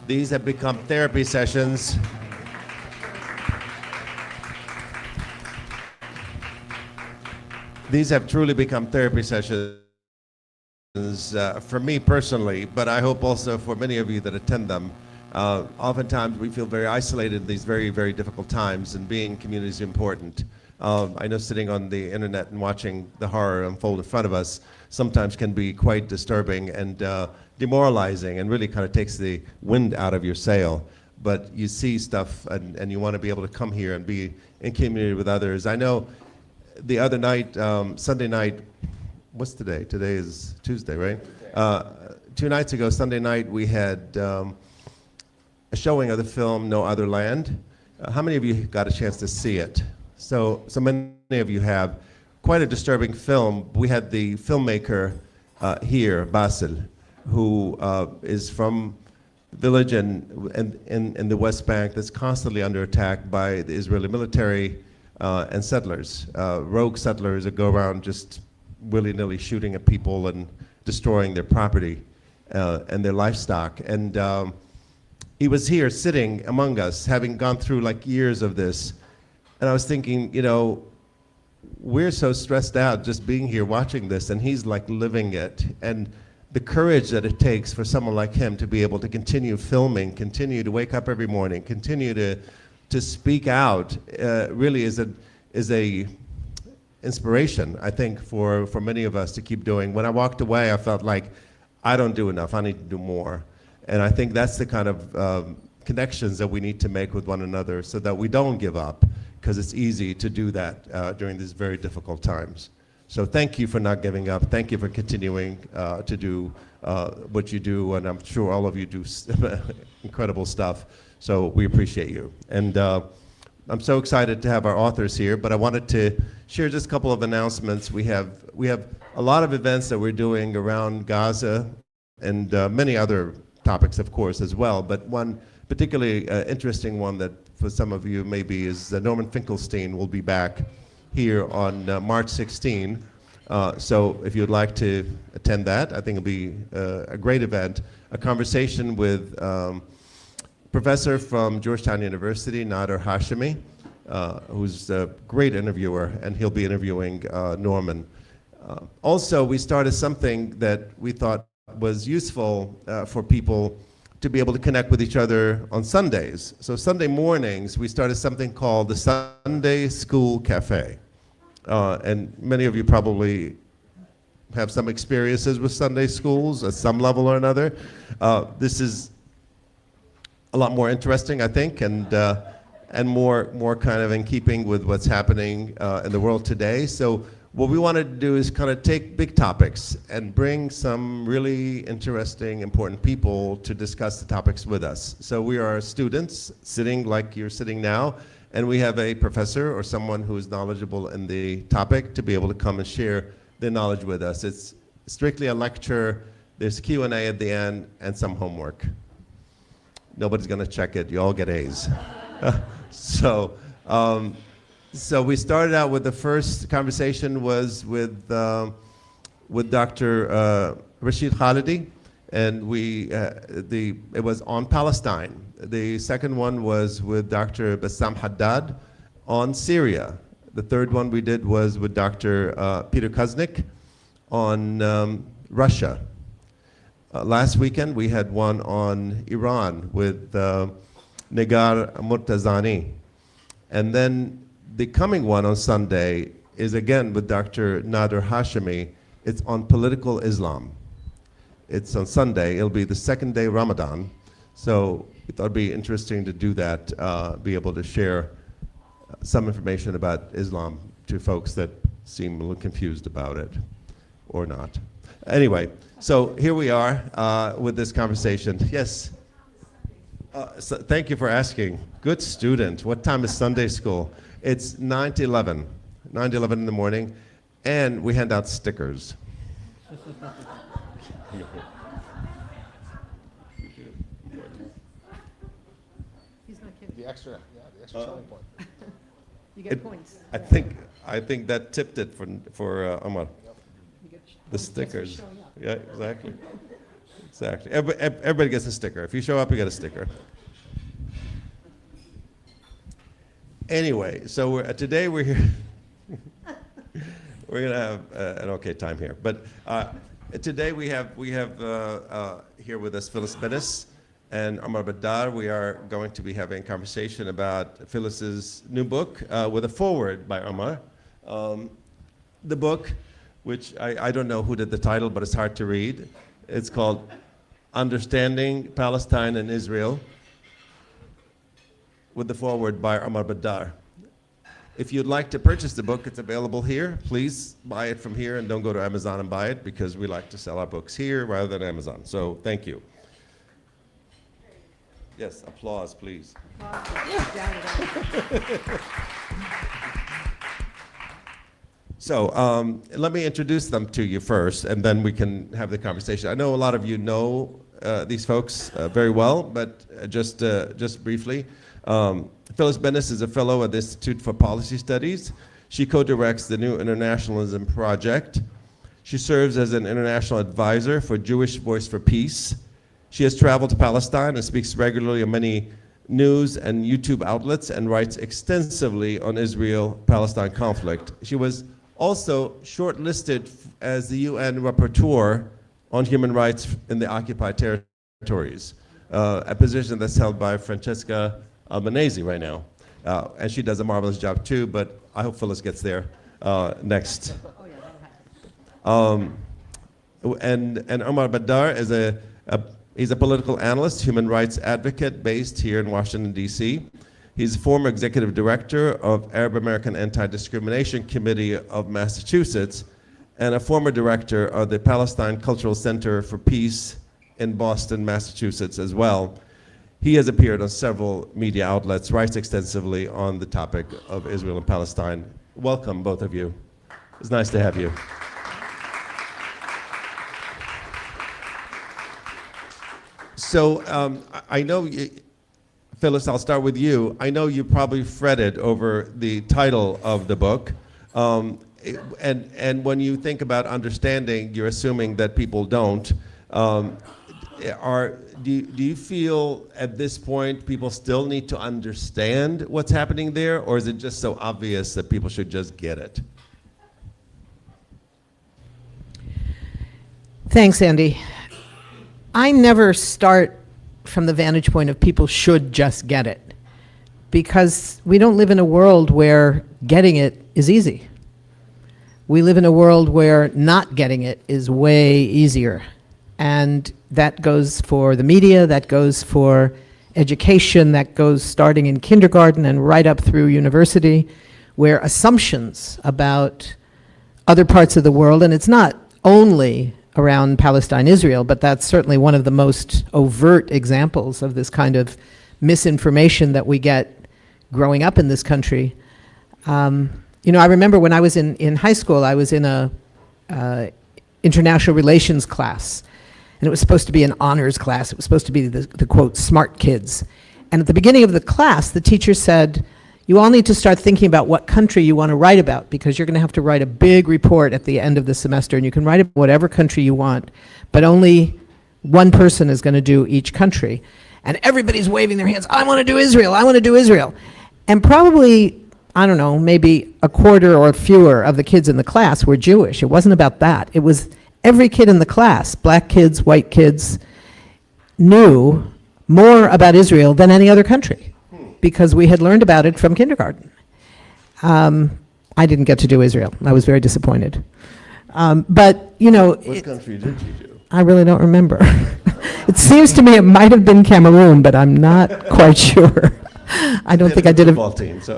These have become therapy sessions. These have truly become therapy sessions for me personally, but I hope also for many of you that attend them. Oftentimes we feel very isolated in these very, very difficult times, and being in community is important. I know sitting on the internet and watching the horror unfold in front of us sometimes can be quite disturbing and demoralizing, and really kind of takes the wind out of your sail. But you see stuff, and you want to be able to come here and be in community with others. I know the other night, Sunday night, what's today? Today is Tuesday, right? 2 nights ago, Sunday night, we had a showing of the film No Other Land. How many of you got a chance to see it? So many of you have. Quite a disturbing film. We had the filmmaker here, Basil, who is from a village in the West Bank that's constantly under attack by the Israeli military and settlers, rogue settlers that go around just willy-nilly shooting at people and destroying their property and their livestock. And he was here sitting among us, having gone through like years of this. And I was thinking, you know, we're so stressed out just being here watching this, and he's like living it. And the courage that it takes for someone like him to be able to continue filming, continue to wake up every morning, continue to speak out, really is a inspiration, I think, for many of us to keep doing. When I walked away, I felt like I don't do enough, I need to do more. And I think that's the kind of connections that we need to make with one another so that we don't give up, because it's easy to do that during these very difficult times. So thank you for not giving up. Thank you for continuing to do what you do, and I'm sure all of you do incredible stuff. So we appreciate you. And I'm so excited to have our authors here, but I wanted to share just a couple of announcements. We have a lot of events that we're doing around Gaza, and many other topics, of course, as well. But one particularly interesting one that for some of you maybe is Norman Finkelstein will be back here on March 16. So if you'd like to attend that, I think it'll be a great event. A conversation with professor from Georgetown University, Nader Hashemi, who's a great interviewer, and he'll be interviewing Norman. Also, we started something that we thought was useful for people to be able to connect with each other on Sundays. So Sunday mornings, we started something called the Sunday School Cafe. And many of you probably have some experiences with Sunday schools at some level or another. This is a lot more interesting, I think, and more kind of in keeping with what's happening in the world today. So what we wanted to do is kind of take big topics and bring some really interesting, important people to discuss the topics with us. So we are students sitting like you're sitting now, and we have a professor or someone who is knowledgeable in the topic to be able to come and share their knowledge with us. It's strictly a lecture. There's Q&A at the end and some homework. Nobody's going to check it. You all get A's. So we started out with the first conversation was with Dr. Rashid Khalidi, and it was on Palestine. The second one was with Dr. Bassam Haddad on Syria. The third one we did was with Dr. Peter Kuznick on Russia. Last weekend we had one on Iran with Negar Murtazani. And then the coming one on Sunday is again with Dr. Nader Hashemi. It's on political Islam. It's on Sunday. It'll be the second day Ramadan. So we thought it'd be interesting to do that, be able to share some information about Islam to folks that seem a little confused about it or not. Anyway, so here we are with this conversation. Yes? So thank you for asking. Good student. What time is Sunday school? It's 9 to 11. 9 to 11 in the morning, and we hand out stickers. He's not kidding. The extra selling point. You get points. I think that tipped it for Omar. You get The stickers. showing up. Yeah, exactly. Exactly. Everybody gets a sticker. If you show up, you get a sticker. Anyway, so today we're here. We're going to have an okay time here. But today we have here with us Phyllis Bennis and Omar Baddar. We are going to be having a conversation about Phyllis's new book with a foreword by Omar. The book, which I don't know who did the title, but it's hard to read. It's called Understanding Palestine and Israel, with the foreword by Omar Baddar. If you'd like to purchase the book, it's available here. Please buy it from here and don't go to Amazon and buy it, because we like to sell our books here rather than Amazon. So thank you. Yes, applause, please. So let me introduce them to you first, and then we can have the conversation. I know a lot of you know these folks very well, but just briefly. Phyllis Bennis is a fellow at the Institute for Policy Studies. She co-directs the new Internationalism Project. She serves as an international advisor for Jewish Voice for Peace. She has traveled to Palestine and speaks regularly on many news and YouTube outlets and writes extensively on Israel-Palestine conflict. She was also shortlisted as the UN Rapporteur on human rights in the Occupied Territories, a position that's held by Francesca Albanese right now. And she does a marvelous job too, but I hope Phyllis gets there next. And Omar Baddar is he's a political analyst, human rights advocate based here in Washington, D.C. He's former executive director of Arab American Anti-Discrimination Committee of Massachusetts and a former director of the Palestine Cultural Center for Peace in Boston, Massachusetts as well. He has appeared on several media outlets, writes extensively on the topic of Israel and Palestine. Welcome, both of you. It's nice to have you. So I know, Phyllis, I'll start with you. I know you probably fretted over the title of the book. And when you think about understanding, you're assuming that people don't. Do you feel at this point people still need to understand what's happening there, or is it just so obvious that people should just get it? Thanks, Andy. I never start from the vantage point of people should just get it, because we don't live in a world where getting it is easy. We live in a world where not getting it is way easier. And that goes for the media, that goes for education, that goes starting in kindergarten and right up through university, where assumptions about other parts of the world, and it's not only around Palestine, Israel, but that's certainly one of the most overt examples of this kind of misinformation that we get growing up in this country. You know, I remember when I was in high school, I was in a international relations class. And it was supposed to be an honors class. It was supposed to be the quote, smart kids. And at the beginning of the class, the teacher said, you all need to start thinking about what country you want to write about, because you're going to have to write a big report at the end of the semester, and you can write about whatever country you want, but only one person is going to do each country. And everybody's waving their hands, I want to do Israel, I want to do Israel. And probably, I don't know, maybe a quarter or fewer of the kids in the class were Jewish. It wasn't about that. It was every kid in the class, black kids, white kids, knew more about Israel than any other country, because we had learned about it from kindergarten. I didn't get to do Israel. I was very disappointed. But, you know... What country did you do? I really don't remember. It seems to me it might have been Cameroon, but I'm not quite sure. I don't think I did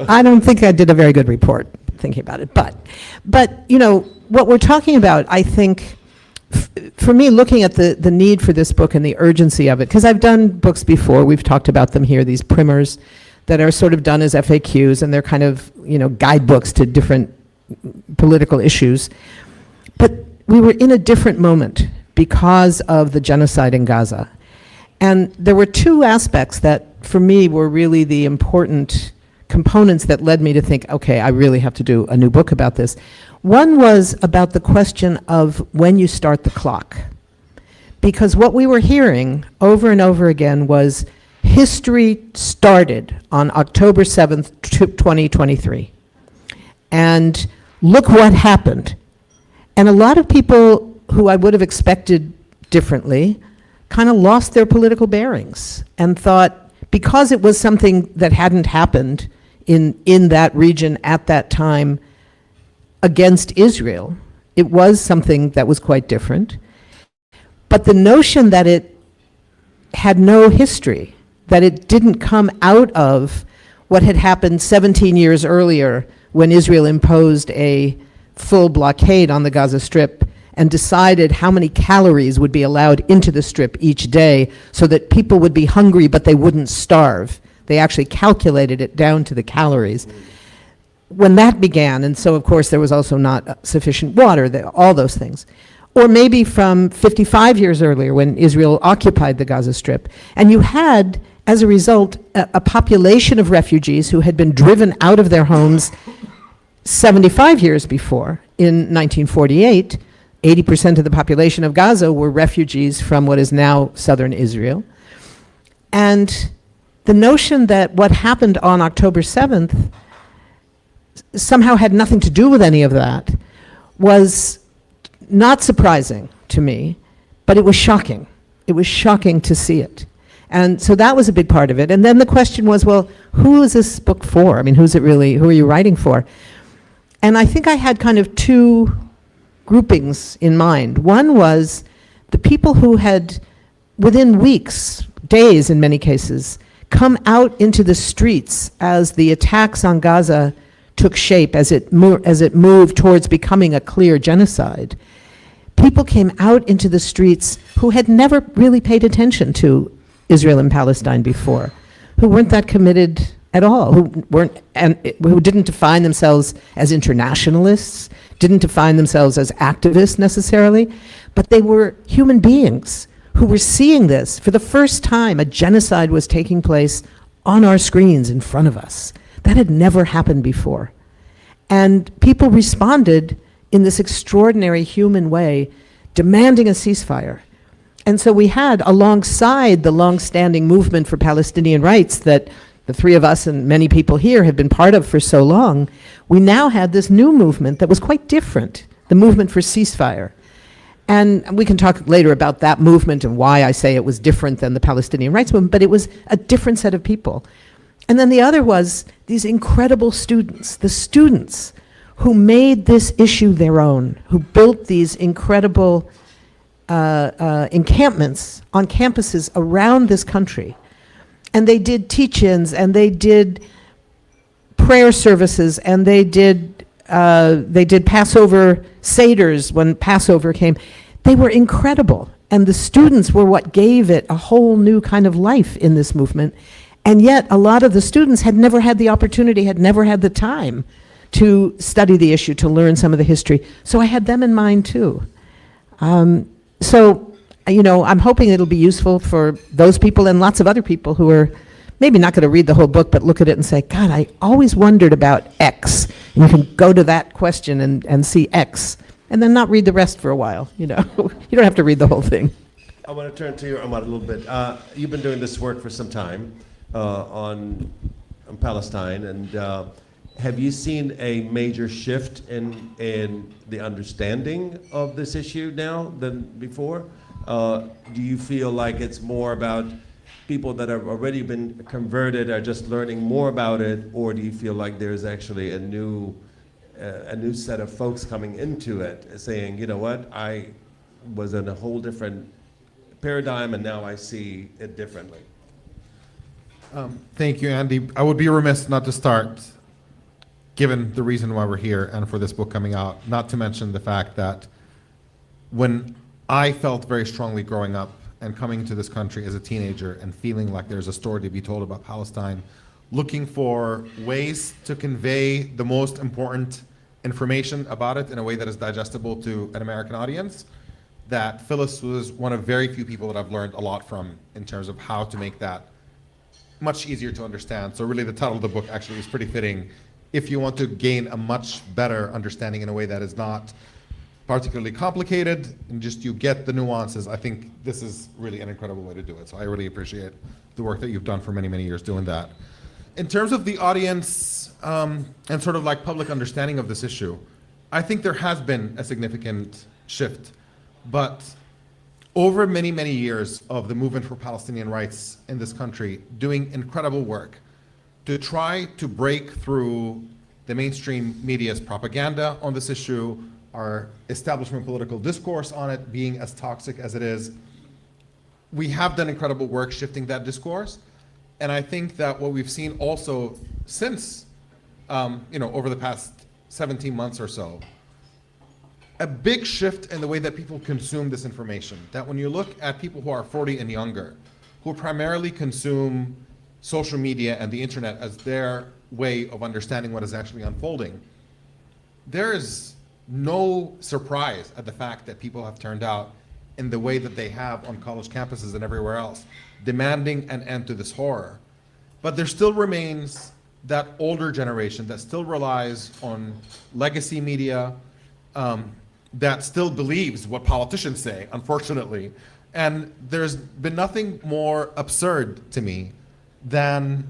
I don't think I did a very good report thinking about it. But you know, what we're talking about, I think, for me, looking at the need for this book and the urgency of it, because I've done books before, we've talked about them here, these primers that are sort of done as FAQs, and they're kind of, you know, guidebooks to different political issues. But we were in a different moment because of the genocide in Gaza. And there were two aspects that, for me, were really the important components that led me to think, okay, I really have to do a new book about this. One was about the question of when you start the clock. because what we were hearing over and over again was history started on October 7th, 2023. And look what happened. And a lot of people who I would have expected differently kind of lost their political bearings and thought, because it was something that hadn't happened in that region at that time against Israel, it was something that was quite different. But the notion that it had no history, that it didn't come out of what had happened 17 years earlier when Israel imposed a full blockade on the Gaza Strip and decided how many calories would be allowed into the Strip each day so that people would be hungry but they wouldn't starve. They actually calculated it down to the calories. When that began, and so of course there was also not sufficient water, all those things. Or maybe from 55 years earlier when Israel occupied the Gaza Strip. And you had, as a result, a population of refugees who had been driven out of their homes 75 years before. In 1948, 80% of the population of Gaza were refugees from what is now southern Israel. And the notion that what happened on October 7th somehow had nothing to do with any of that was not surprising to me, but it was shocking. It was shocking to see it. And so that was a big part of it. And then the question was, well, who is this book for? I mean, who are you writing for? And I think I had kind of two groupings in mind. One was the people who had, within weeks, days in many cases, come out into the streets as the attacks on Gaza took shape, as it moved towards becoming a clear genocide. People came out into the streets who had never really paid attention to Israel and Palestine before, who weren't that committed at all, who didn't define themselves as internationalists, didn't define themselves as activists necessarily, but they were human beings who were seeing this. For the first time, a genocide was taking place on our screens in front of us. That had never happened before. And people responded in this extraordinary human way, demanding a ceasefire. And so we had, alongside the long-standing movement for Palestinian rights that the three of us and many people here have been part of for so long, we now had this new movement that was quite different, the movement for ceasefire. And we can talk later about that movement and why I say it was different than the Palestinian rights movement, but it was a different set of people. And then the other was these incredible students, the students who made this issue their own, who built these incredible encampments on campuses around this country. And they did teach-ins, and they did prayer services, and they did Passover Seders when Passover came. They were incredible. And the students were what gave it a whole new kind of life in this movement. And yet, a lot of the students had never had the opportunity, had never had the time to study the issue, to learn some of the history. So I had them in mind, too. So, you know, I'm hoping it'll be useful for those people and lots of other people who are maybe not going to read the whole book, but look at it and say, God, I always wondered about X. And you can go to that question and see X, and then not read the rest for a while, you know. You don't have to read the whole thing. I want to turn to you, Omar, a little bit. You've been doing this work for some time on Palestine, and have you seen a major shift in the understanding of this issue now than before? Do you feel like it's more about people that have already been converted are just learning more about it, or do you feel like there's actually a new set of folks coming into it, saying, you know what, I was in a whole different paradigm and now I see it differently? Thank you, Andy. I would be remiss not to start, given the reason why we're here and for this book coming out, not to mention the fact that when I felt very strongly growing up and coming to this country as a teenager and feeling like there's a story to be told about Palestine, looking for ways to convey the most important information about it in a way that is digestible to an American audience, that Phyllis was one of very few people that I've learned a lot from in terms of how to make that much easier to understand. So really the title of the book actually is pretty fitting if you want to gain a much better understanding in a way that is not particularly complicated, and just you get the nuances. I think this is really an incredible way to do it. So I really appreciate the work that you've done for many, many years doing that. In terms of the audience and sort of like public understanding of this issue, I think there has been a significant shift. But over many, many years of the movement for Palestinian rights in this country, doing incredible work to try to break through the mainstream media's propaganda on this issue, our establishment political discourse on it being as toxic as it is, we have done incredible work shifting that discourse. And I think that what we've seen also since, over the past 17 months or so, a big shift in the way that people consume this information. That when you look at people who are 40 and younger, who primarily consume social media and the internet as their way of understanding what is actually unfolding, there is no surprise at the fact that people have turned out in the way that they have on college campuses and everywhere else, demanding an end to this horror. But there still remains that older generation that still relies on legacy media, that still believes what politicians say, unfortunately. And there's been nothing more absurd to me than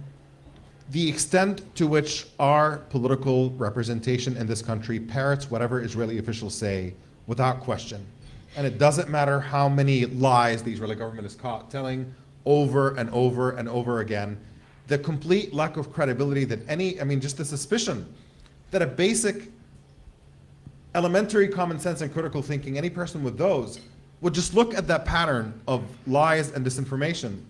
the extent to which our political representation in this country parrots whatever Israeli officials say without question. And it doesn't matter how many lies the Israeli government is caught telling over and over and over again. The complete lack of credibility that just the suspicion that a basic elementary common sense and critical thinking, any person with those would just look at that pattern of lies and disinformation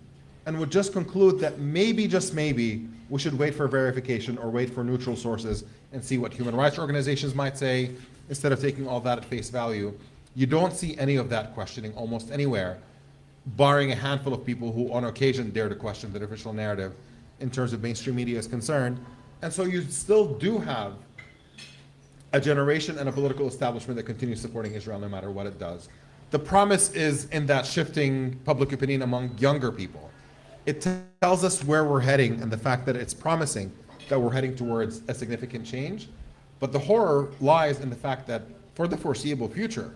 and would just conclude that maybe, just maybe, we should wait for verification or wait for neutral sources and see what human rights organizations might say instead of taking all that at face value. You don't see any of that questioning almost anywhere, barring a handful of people who on occasion dare to question the official narrative in terms of mainstream media is concerned. And so you still do have a generation and a political establishment that continues supporting Israel no matter what it does. The promise is in that shifting public opinion among younger people. It tells us where we're heading and the fact that it's promising that we're heading towards a significant change. But the horror lies in the fact that for the foreseeable future,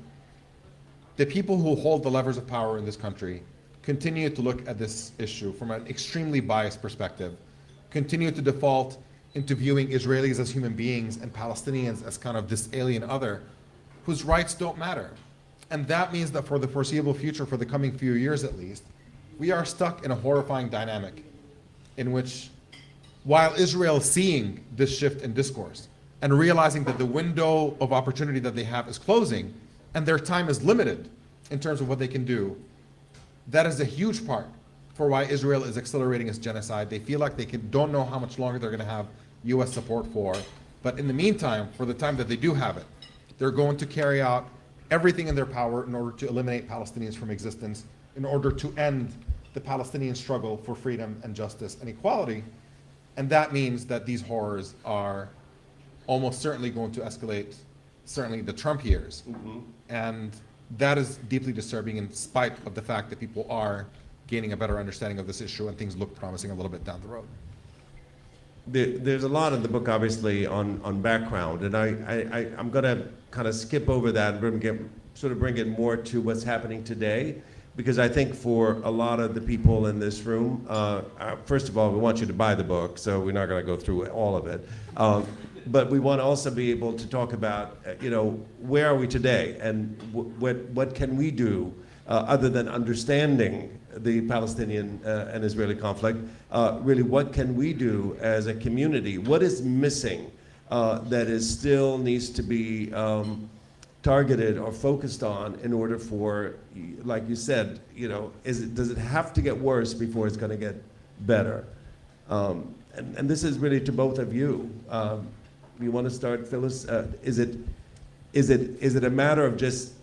the people who hold the levers of power in this country continue to look at this issue from an extremely biased perspective, continue to default into viewing Israelis as human beings and Palestinians as kind of this alien other whose rights don't matter. And that means that for the foreseeable future, for the coming few years at least, we are stuck in a horrifying dynamic in which, while Israel is seeing this shift in discourse and realizing that the window of opportunity that they have is closing and their time is limited in terms of what they can do, that is a huge part for why Israel is accelerating its genocide. They feel like they don't know how much longer they're going to have US support for. But in the meantime, for the time that they do have it, they're going to carry out everything in their power in order to eliminate Palestinians from existence, in order to end the Palestinian struggle for freedom and justice and equality. And that means that these horrors are almost certainly going to escalate, certainly the Trump years. Mm-hmm. And that is deeply disturbing in spite of the fact that people are gaining a better understanding of this issue and things look promising a little bit down the road. There's a lot in the book, obviously, on background, and I'm going to kind of skip over that and bring it more to what's happening today, because I think for a lot of the people in this room, first of all, we want you to buy the book, so we're not going to go through all of it. But we want to also be able to talk about, where are we today, and what can we do other than understanding the Palestinian and Israeli conflict? Really, what can we do as a community? What is missing that is still needs to be targeted or focused on in order for, like you said, does it have to get worse before it's going to get better? And this is really to both of you. You want to start, Phyllis? Is it a matter of just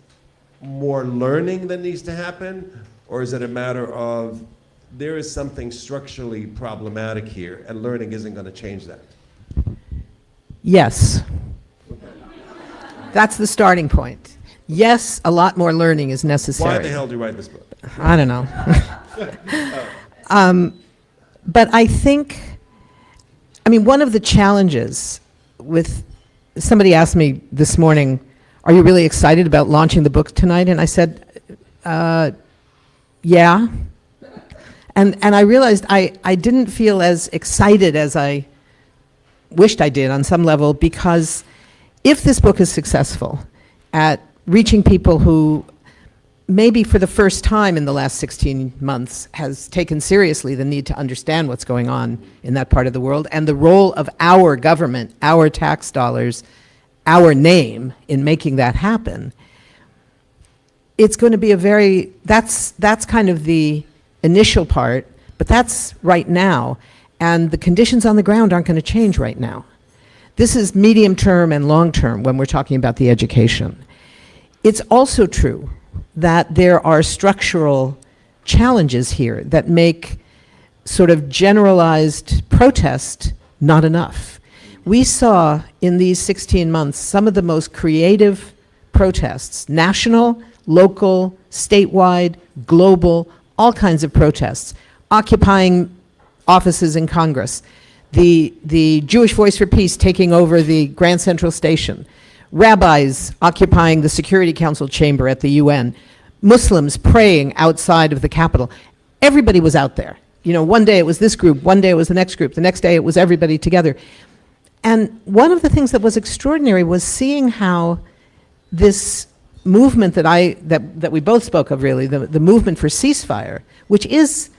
more learning that needs to happen, or is it a matter of there is something structurally problematic here and learning isn't going to change that? Yes. That's the starting point. Yes, a lot more learning is necessary. Why the hell do you write this book? I don't know. But I think, one of the challenges with, somebody asked me this morning, are you really excited about launching the book tonight? And I said, yeah. And I realized I didn't feel as excited as I wished I did on some level, because if this book is successful at reaching people who maybe for the first time in the last 16 months has taken seriously the need to understand what's going on in that part of the world and the role of our government, our tax dollars, our name in making that happen, it's going to be that's kind of the initial part, but that's right now, and the conditions on the ground aren't going to change right now. This is medium term and long term when we're talking about the education. It's also true that there are structural challenges here that make sort of generalized protest not enough. We saw in these 16 months some of the most creative protests, national, local, statewide, global, all kinds of protests, occupying offices in Congress, the Jewish Voice for Peace taking over the Grand Central Station, rabbis occupying the Security Council chamber at the UN, Muslims praying outside of the Capitol. Everybody was out there. You know, one day it was this group, one day it was the next group, the next day it was everybody together. And one of the things that was extraordinary was seeing how this movement that we both spoke of, really, the movement for ceasefire, which is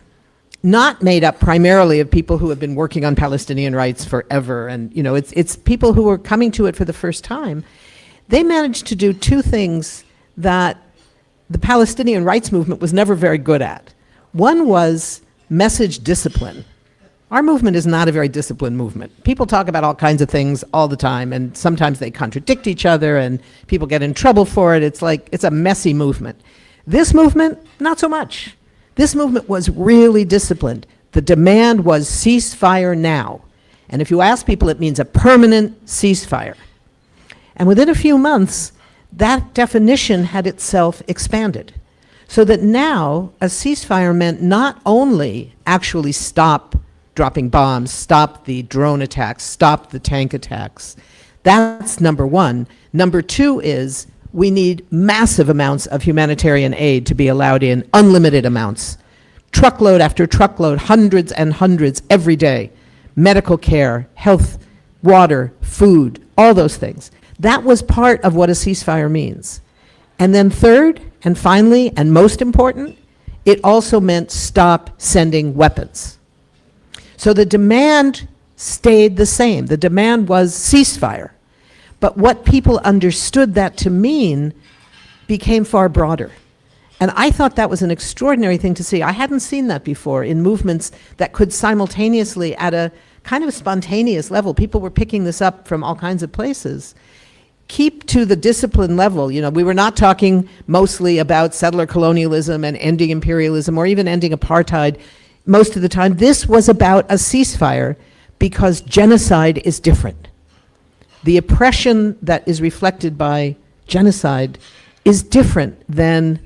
not made up primarily of people who have been working on Palestinian rights forever, and you know, it's people who are coming to it for the first time. They managed to do two things that the Palestinian rights movement was never very good at. One was message discipline. Our movement is not a very disciplined movement. People talk about all kinds of things all the time, and sometimes they contradict each other, and people get in trouble for it. It's like, it's a messy movement. This movement, not so much. This movement was really disciplined. The demand was ceasefire now. And if you ask people, it means a permanent ceasefire. And within a few months, that definition had itself expanded. So that now a ceasefire meant not only actually stop dropping bombs, stop the drone attacks, stop the tank attacks. That's number one. Number two is we need massive amounts of humanitarian aid to be allowed in, unlimited amounts. Truckload after truckload, hundreds and hundreds every day. Medical care, health, water, food, all those things. That was part of what a ceasefire means. And then third, and finally, and most important, it also meant stop sending weapons. So the demand stayed the same. The demand was ceasefire. But what people understood that to mean became far broader. And I thought that was an extraordinary thing to see. I hadn't seen that before in movements that could simultaneously, at a kind of spontaneous level, people were picking this up from all kinds of places, keep to the discipline level. You know, we were not talking mostly about settler colonialism and ending imperialism or even ending apartheid. Most of the time, this was about a ceasefire because genocide is different. The oppression that is reflected by genocide is different than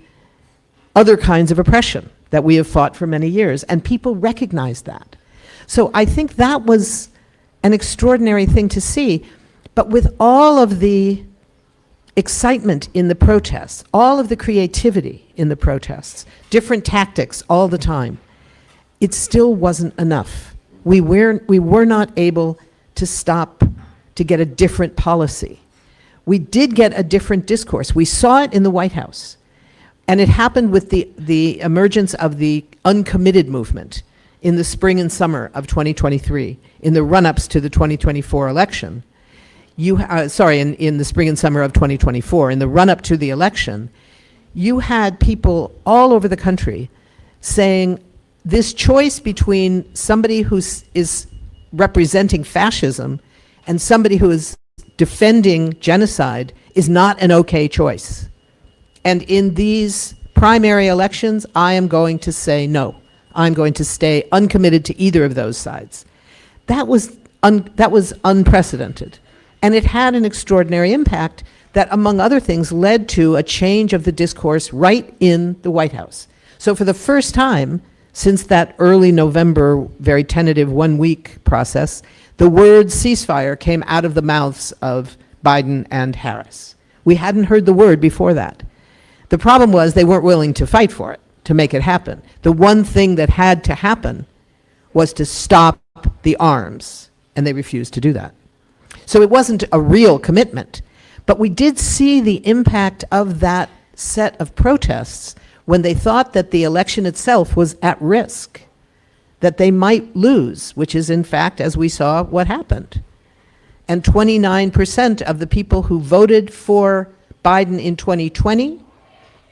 other kinds of oppression that we have fought for many years, and people recognize that. So I think that was an extraordinary thing to see, but with all of the excitement in the protests, all of the creativity in the protests, different tactics all the time, it still wasn't enough. We were not able to stop to get a different policy. We did get a different discourse. We saw it in the White House. And it happened with the emergence of the uncommitted movement in the spring and summer of 2023, in the run-ups to the 2024 election. In the spring and summer of 2024, in the run-up to the election, you had people all over the country saying, this choice between somebody who is representing fascism and somebody who is defending genocide is not an okay choice. And in these primary elections, I am going to say no. I'm going to stay uncommitted to either of those sides. That was unprecedented. And it had an extraordinary impact that, among other things, led to a change of the discourse right in the White House. So for the first time, since that early November, very tentative one-week process, the word ceasefire came out of the mouths of Biden and Harris. We hadn't heard the word before that. The problem was they weren't willing to fight for it, to make it happen. The one thing that had to happen was to stop the arms, and they refused to do that. So it wasn't a real commitment, but we did see the impact of that set of protests when they thought that the election itself was at risk, that they might lose, which is in fact, as we saw, what happened. And 29% of the people who voted for Biden in 2020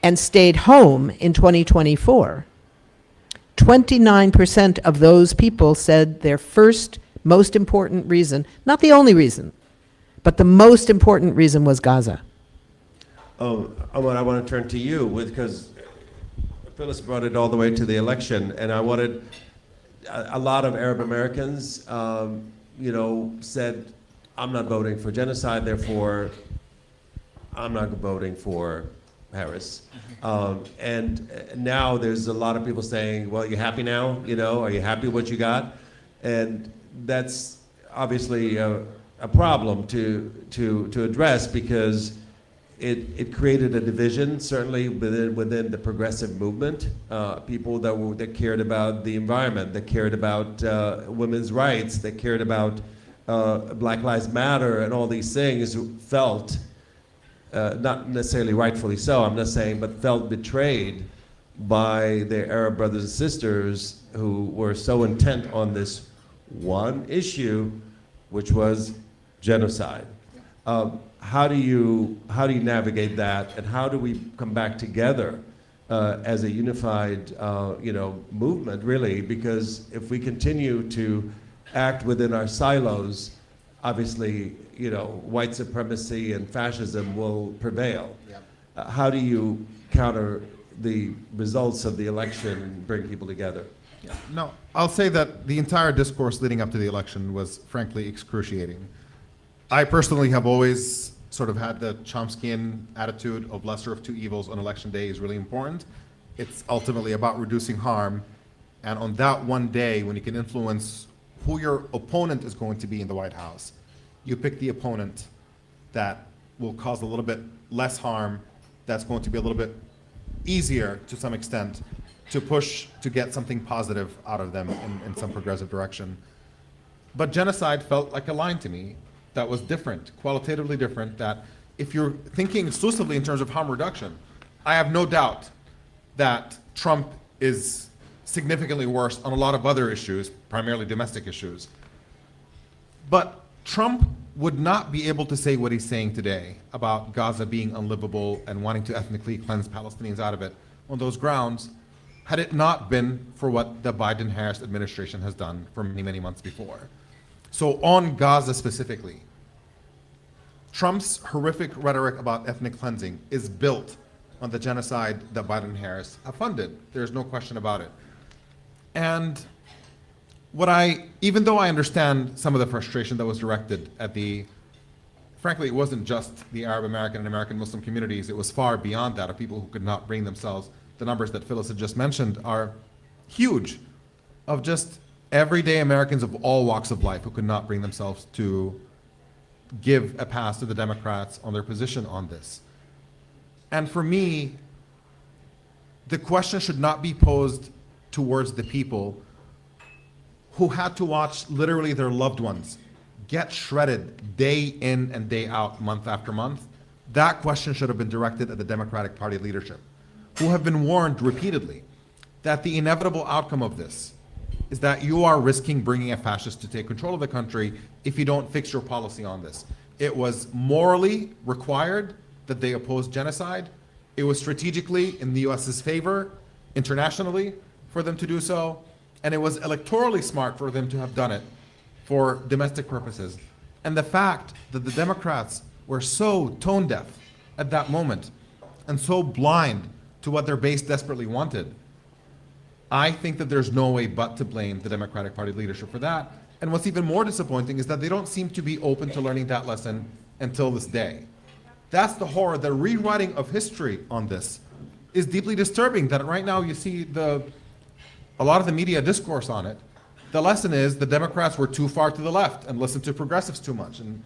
and stayed home in 2024, 29% of those people said their first most important reason, not the only reason, but the most important reason was Gaza. Oh, Omar, I want to turn to you because Phyllis brought it all the way to the election, and I wanted a lot of Arab Americans, said, I'm not voting for genocide, therefore I'm not voting for Harris. And now there's a lot of people saying, well, you happy now? Are you happy with what you got? And that's obviously a problem to address because it created a division, certainly within the progressive movement. People that cared about the environment, that cared about women's rights, that cared about Black Lives Matter and all these things felt, not necessarily rightfully so, I'm not saying, but felt betrayed by their Arab brothers and sisters who were so intent on this one issue, which was genocide. How do you navigate that, and how do we come back together as a unified, movement, really? Because if we continue to act within our silos, obviously, white supremacy and fascism will prevail. Yeah. How do you counter the results of the election and bring people together? Yeah. No, I'll say that the entire discourse leading up to the election was frankly excruciating. I personally have always sort of had the Chomskyan attitude of lesser of two evils on election day is really important. It's ultimately about reducing harm. And on that one day, when you can influence who your opponent is going to be in the White House, you pick the opponent that will cause a little bit less harm, that's going to be a little bit easier to some extent to push to get something positive out of them in some progressive direction. But genocide felt like a line to me that was different, qualitatively different, that if you're thinking exclusively in terms of harm reduction, I have no doubt that Trump is significantly worse on a lot of other issues, primarily domestic issues. But Trump would not be able to say what he's saying today about Gaza being unlivable and wanting to ethnically cleanse Palestinians out of it on those grounds had it not been for what the Biden-Harris administration has done for many, many months before. So on Gaza specifically, Trump's horrific rhetoric about ethnic cleansing is built on the genocide that Biden and Harris have funded. There's no question about it. And even though I understand some of the frustration that was directed at frankly, it wasn't just the Arab American and American Muslim communities, it was far beyond that, of people who could not bring themselves. The numbers that Phyllis had just mentioned are huge, of just everyday Americans of all walks of life who could not bring themselves to give a pass to the Democrats on their position on this. And for me, the question should not be posed towards the people who had to watch literally their loved ones get shredded day in and day out, month after month. That question should have been directed at the Democratic Party leadership, who have been warned repeatedly that the inevitable outcome of this is that you are risking bringing a fascist to take control of the country if you don't fix your policy on this. It was morally required that they oppose genocide. It was strategically in the US's favor, internationally, for them to do so. And it was electorally smart for them to have done it for domestic purposes. And the fact that the Democrats were so tone deaf at that moment and so blind to what their base desperately wanted, I think that there's no way but to blame the Democratic Party leadership for that. And what's even more disappointing is that they don't seem to be open to learning that lesson until this day. That's the horror. The rewriting of history on this is deeply disturbing, that right now you see a lot of the media discourse on it. The lesson is the Democrats were too far to the left and listened to progressives too much. And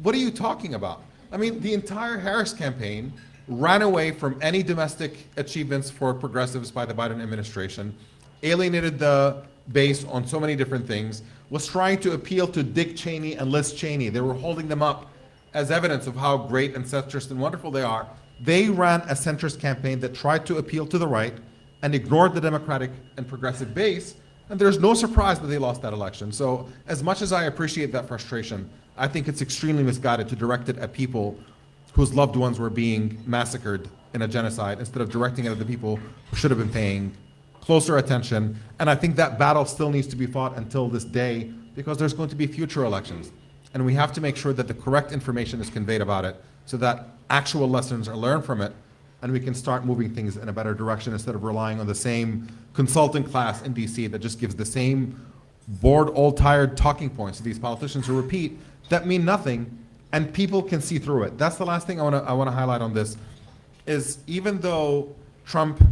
what are you talking about? I mean, the entire Harris campaign ran away from any domestic achievements for progressives by the Biden administration, alienated the base on so many different things, was trying to appeal to Dick Cheney and Liz Cheney. They were holding them up as evidence of how great and centrist and wonderful they are. They ran a centrist campaign that tried to appeal to the right and ignored the Democratic and progressive base, and there's no surprise that they lost that election. So as much as I appreciate that frustration, I think it's extremely misguided to direct it at people whose loved ones were being massacred in a genocide instead of directing it at the people who should have been paying closer attention. And I think that battle still needs to be fought until this day, because there's going to be future elections. And we have to make sure that the correct information is conveyed about it so that actual lessons are learned from it, and we can start moving things in a better direction instead of relying on the same consulting class in DC that just gives the same bored, old, tired talking points to these politicians who repeat that mean nothing, and people can see through it. That's the last thing I want to highlight on this, is even though Trump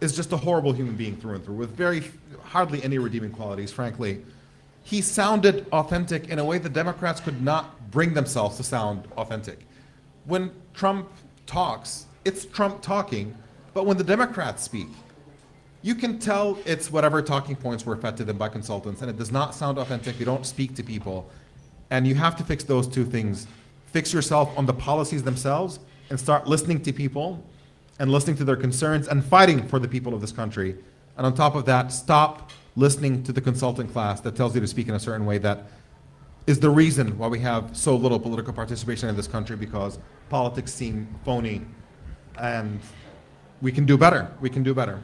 is just a horrible human being through and through, with hardly any redeeming qualities, frankly, he sounded authentic in a way the Democrats could not bring themselves to sound authentic. When Trump talks, it's Trump talking, but when the Democrats speak, you can tell it's whatever talking points were fed to them by consultants, and it does not sound authentic. They don't speak to people. And you have to fix those two things. Fix yourself on the policies themselves and start listening to people and listening to their concerns and fighting for the people of this country. And on top of that, stop listening to the consulting class that tells you to speak in a certain way that is the reason why we have so little political participation in this country, because politics seem phony, and we can do better. We can do better.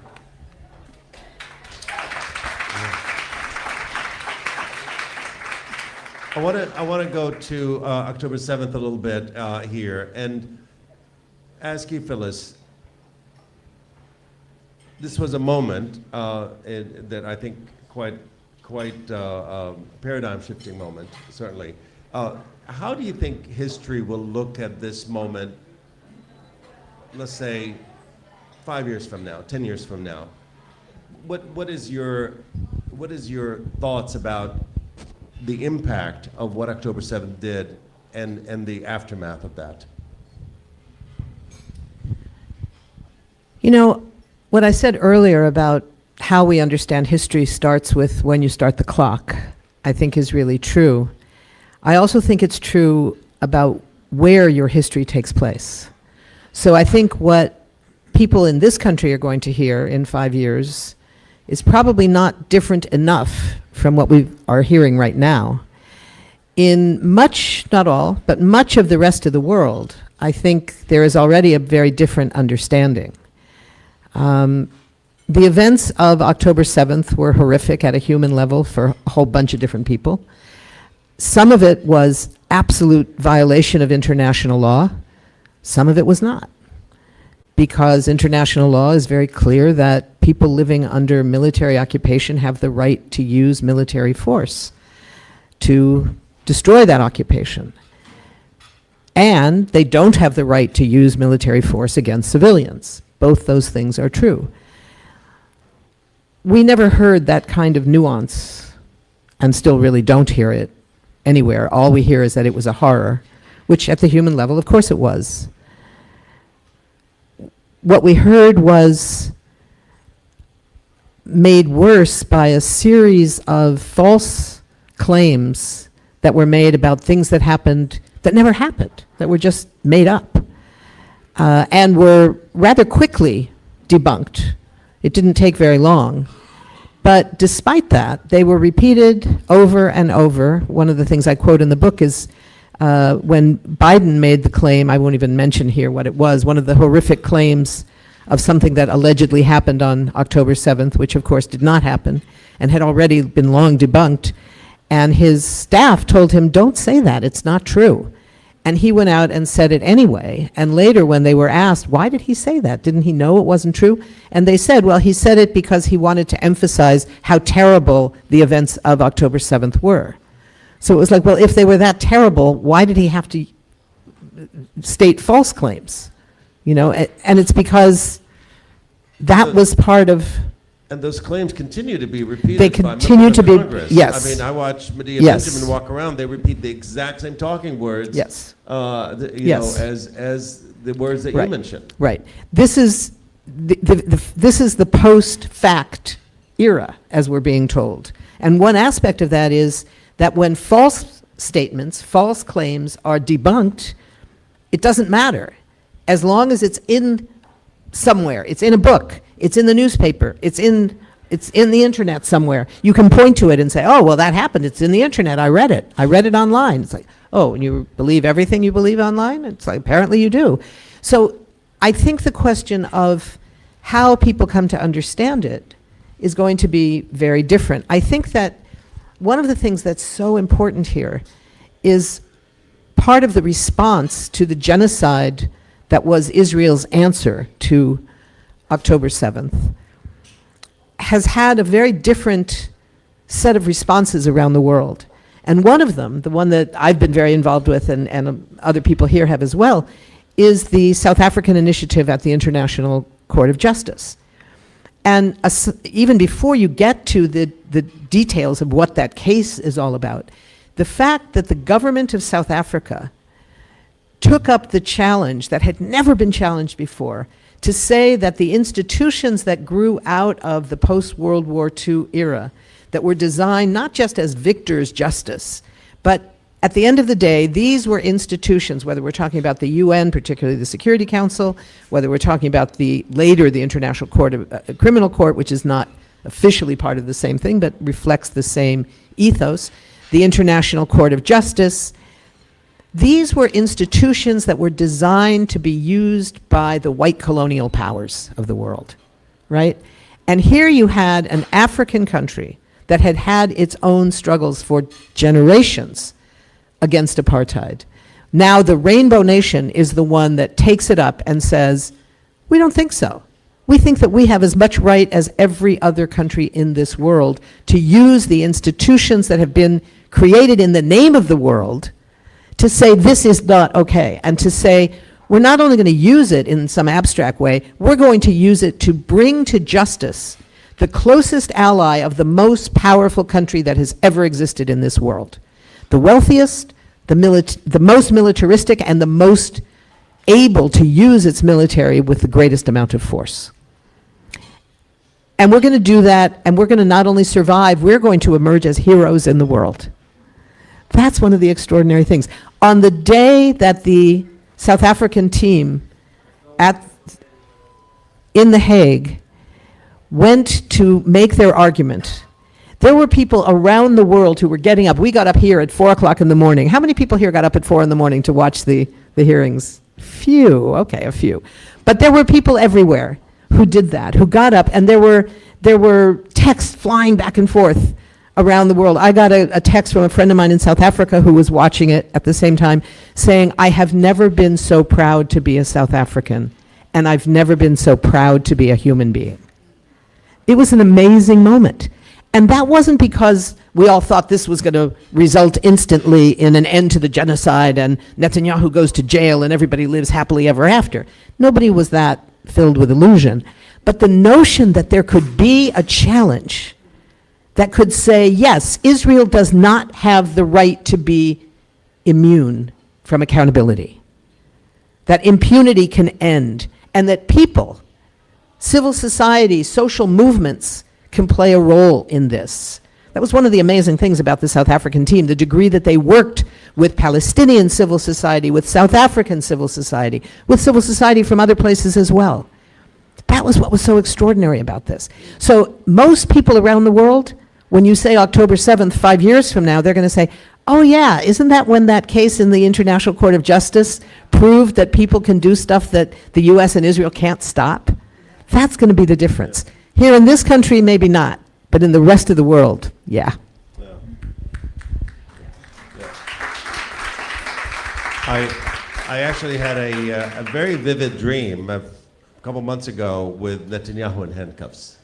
I want to go to October 7th a little bit here and ask you, Phyllis. This was a moment that I think quite paradigm-shifting moment, certainly. How do you think history will look at this moment, let's say, 5 years from now, 10 years from now? What is your thoughts about the impact of what October 7th did and the aftermath of that? You know, what I said earlier about how we understand history starts with when you start the clock, I think is really true. I also think it's true about where your history takes place. So I think what people in this country are going to hear in 5 years is probably not different enough from what we are hearing right now. In much, not all, but much of the rest of the world, I think there is already a very different understanding. The events of October 7th were horrific at a human level for a whole bunch of different people. Some of it was absolute violation of international law. Some of it was not, because international law is very clear that people living under military occupation have the right to use military force to destroy that occupation. And they don't have the right to use military force against civilians. Both those things are true. We never heard that kind of nuance, and still really don't hear it anywhere. All we hear is that it was a horror, which at the human level, of course it was. What we heard was made worse by a series of false claims that were made about things that happened that never happened, that were just made up, and were rather quickly debunked. It didn't take very long. But despite that, they were repeated over and over. One of the things I quote in the book is when Biden made the claim, I won't even mention here what it was, one of the horrific claims of something that allegedly happened on October 7th, which of course did not happen and had already been long debunked. And his staff told him, don't say that, it's not true. And he went out and said it anyway. And later when they were asked, why did he say that? Didn't he know it wasn't true? And they said, well, he said it because he wanted to emphasize how terrible the events of October 7th were. So it was like, well, if they were that terrible, why did he have to state false claims? You know, and it's because that was part of And those claims continue to be repeated They by continue members to of be- Congress. yes. I mean, I watch Medea Yes. Benjamin walk around, they repeat the exact same talking words. Yes. You Yes. know, as the words that Right. you mentioned. Right. This is this is the post-fact era, as we're being told. And one aspect of that is that when false statements, false claims are debunked, it doesn't matter. As long as it's in somewhere, it's in a book, it's in the newspaper, it's in the internet somewhere. You can point to it and say, oh, well, that happened. It's in the internet. I read it online. It's like, oh, and you believe everything you believe online? It's like, apparently you do. So I think the question of how people come to understand it is going to be very different. I think that one of the things that's so important here is part of the response to the genocide that was Israel's answer to October 7th has had a very different set of responses around the world. And one of them, the one that I've been very involved with and other people here have as well, is the South African initiative at the International Court of Justice. And even before you get to the details of what that case is all about, the fact that the government of South Africa took up the challenge that had never been challenged before to say that the institutions that grew out of the post-World War II era that were designed not just as victor's justice, but at the end of the day, these were institutions, whether we're talking about the UN, particularly the Security Council, whether we're talking about later the International Criminal Court, which is not officially part of the same thing, but reflects the same ethos, the International Court of Justice. These were institutions that were designed to be used by the white colonial powers of the world, right? And here you had an African country that had had its own struggles for generations against apartheid. Now the Rainbow Nation is the one that takes it up and says, we don't think so. We think that we have as much right as every other country in this world to use the institutions that have been created in the name of the world to say this is not okay, and to say we're not only going to use it in some abstract way, we're going to use it to bring to justice the closest ally of the most powerful country that has ever existed in this world. The wealthiest, the most militaristic, and the most able to use its military with the greatest amount of force. And we're going to do that, and we're going to not only survive, we're going to emerge as heroes in the world. That's one of the extraordinary things. On the day that the South African team in The Hague went to make their argument, there were people around the world who were getting up. We got up here at 4 o'clock in the morning. How many people here got up at 4 in the morning to watch the hearings? Few, okay, a few. But there were people everywhere who did that, who got up, and there were texts flying back and forth around the world. I got a text from a friend of mine in South Africa who was watching it at the same time saying, I have never been so proud to be a South African, and I've never been so proud to be a human being. It was an amazing moment. And that wasn't because we all thought this was going to result instantly in an end to the genocide and Netanyahu goes to jail and everybody lives happily ever after. Nobody was that filled with illusion. But the notion that there could be a challenge that could say, yes, Israel does not have the right to be immune from accountability, that impunity can end, and that people, civil society, social movements can play a role in this. That was one of the amazing things about the South African team, the degree that they worked with Palestinian civil society, with South African civil society, with civil society from other places as well. That was what was so extraordinary about this. So most people around the world, when you say October 7th, 5 years from now, they're going to say, oh yeah, isn't that when that case in the International Court of Justice proved that people can do stuff that the US and Israel can't stop? That's going to be the difference. Here in this country, maybe not, but in the rest of the world, yeah. I actually had a very vivid dream a couple months ago with Netanyahu in handcuffs.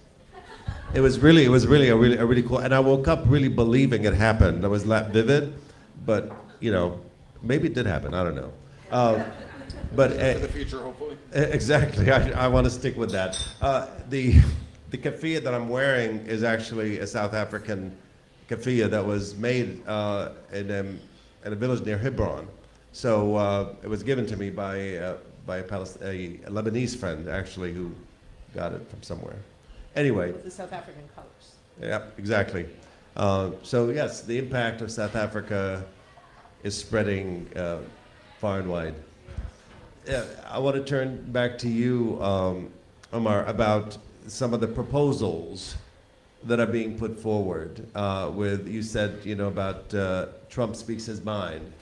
It was really a really cool, and I woke up really believing it happened. It was that vivid, but you know, maybe it did happen. I don't know. But In the future, hopefully. exactly, I want to stick with that. the keffiyeh that I'm wearing is actually a South African keffiyeh that was made in a village near Hebron. So it was given to me by a Lebanese friend, actually, who got it from somewhere. Anyway. The South African colors. Yeah, exactly. So yes, the impact of South Africa is spreading far and wide. Yeah, I want to turn back to you, Omar, about some of the proposals that are being put forward. With you said, you know, about Trump speaks his mind.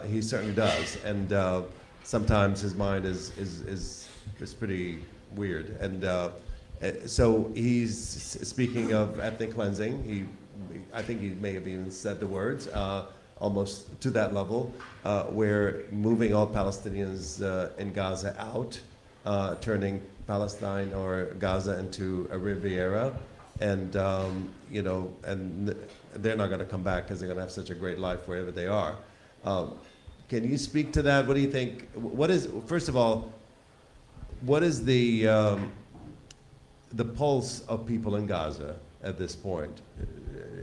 He certainly does, and sometimes his mind is pretty weird. And so he's speaking of ethnic cleansing. I think he may have even said the words, almost to that level, where moving all Palestinians in Gaza out, turning Palestine or Gaza into a Riviera, and you know, and they're not going to come back because they're going to have such a great life wherever they are. Can you speak to that? What do you think? What is, first of all, what is the pulse of people in Gaza at this point,